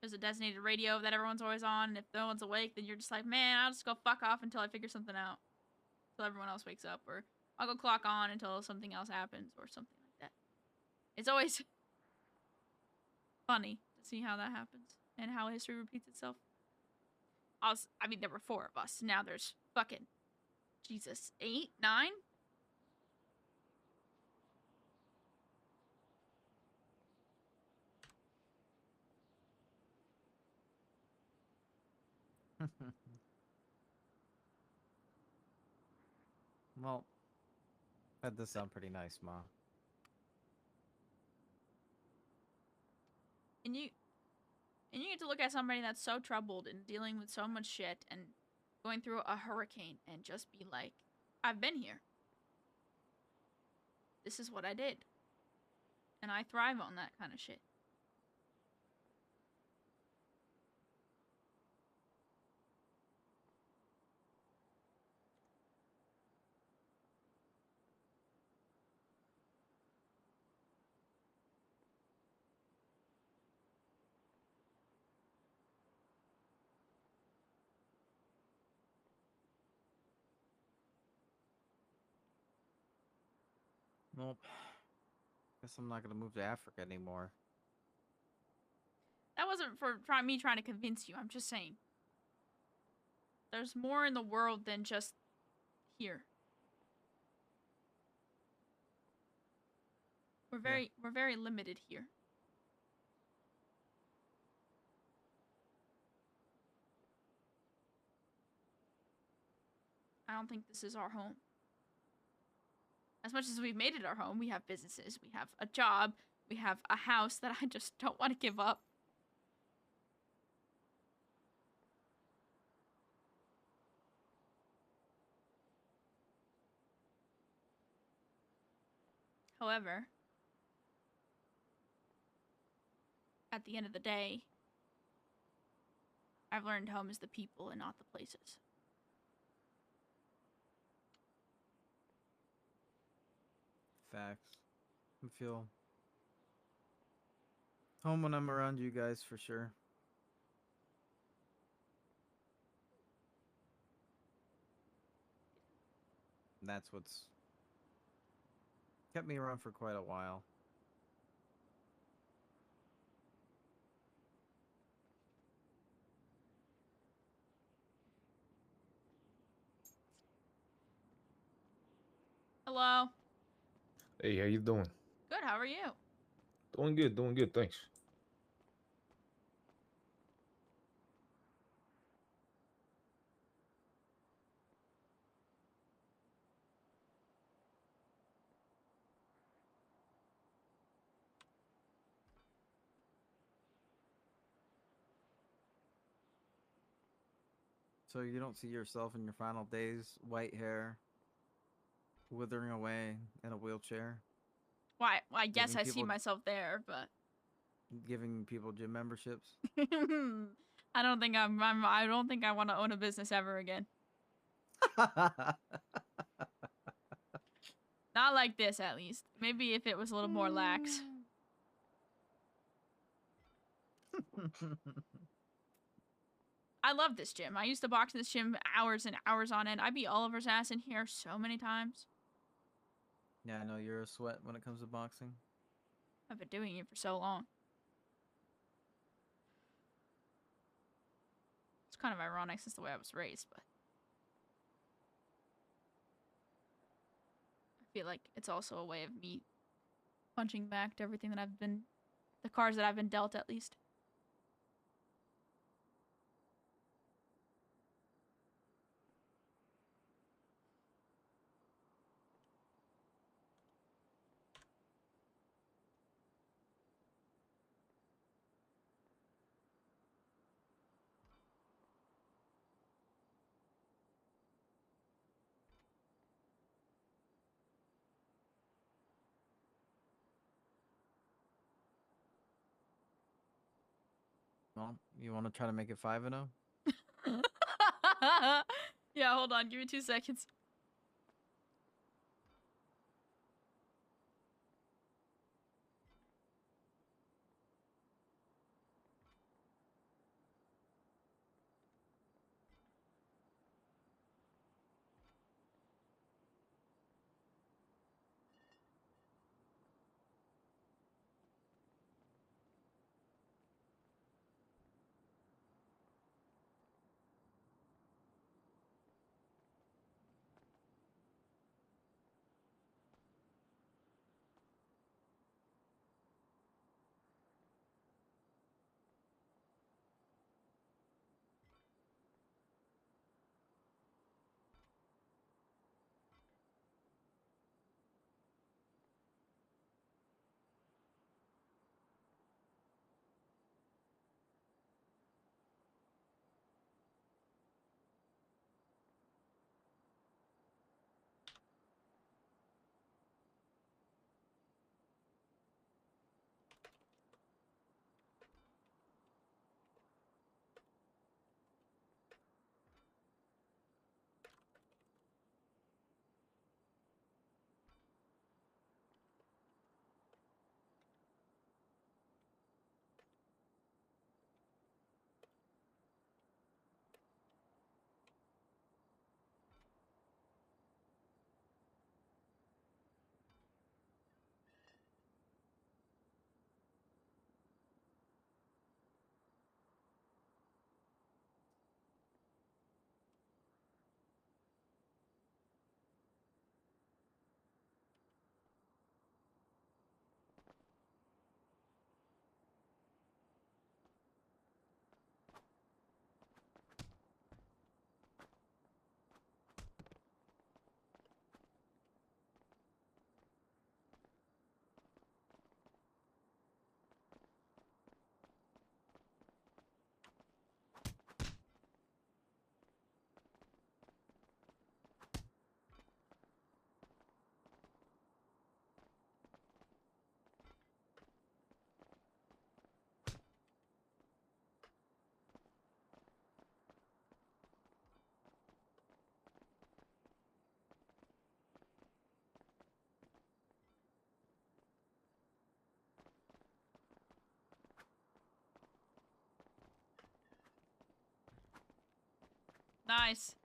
Speaker 2: there's a designated radio that everyone's always on, and if no one's awake, then you're just like, man, I'll just go fuck off until I figure something out. Until everyone else wakes up, or I'll go clock on until something else happens, or something like that. It's always funny to see how that happens, and how history repeats itself. I mean, there were 4 of us. Now there's fucking, Jesus, 8, 9?
Speaker 1: Well, that does sound pretty nice, Ma.
Speaker 2: And you get to look at somebody that's so troubled and dealing with so much shit and going through a hurricane and just be like, I've been here. This is what I did. And I thrive on that kind of shit.
Speaker 1: Nope. Guess I'm not gonna move to Africa anymore.
Speaker 2: That wasn't for me trying to convince you. I'm just saying. There's more in the world than just here. We're very limited here. I don't think this is our home. As much as we've made it our home, we have businesses, we have a job, we have a house that I just don't want to give up. However, at the end of the day, I've learned home is the people and not the places.
Speaker 1: Facts. I feel home when I'm around you guys for sure. And that's what's kept me around for quite a while.
Speaker 2: Hello.
Speaker 5: Hey, how you doing?
Speaker 2: Good, how are you?
Speaker 5: Doing good, thanks.
Speaker 1: So you don't see yourself in your final days, white hair, withering away in a wheelchair,
Speaker 2: Why, well, I guess
Speaker 1: Giving
Speaker 2: I see
Speaker 1: people-
Speaker 2: myself there, but
Speaker 1: giving people gym memberships?
Speaker 2: I don't think I don't think I want to own a business ever again. Not like this, at least. Maybe if it was a little more lax. I love this gym. I used to box in this gym hours and hours on end. I beat Oliver's ass in here so many times.
Speaker 1: Yeah, I know you're a sweat when it comes to boxing.
Speaker 2: I've been doing it for so long. It's kind of ironic since the way I was raised, but I feel like it's also a way of me punching back to everything that the cards that I've been dealt at least.
Speaker 1: Well, you want to try to make it 5-0?
Speaker 2: Yeah, hold on. Give me 2 seconds. Nice.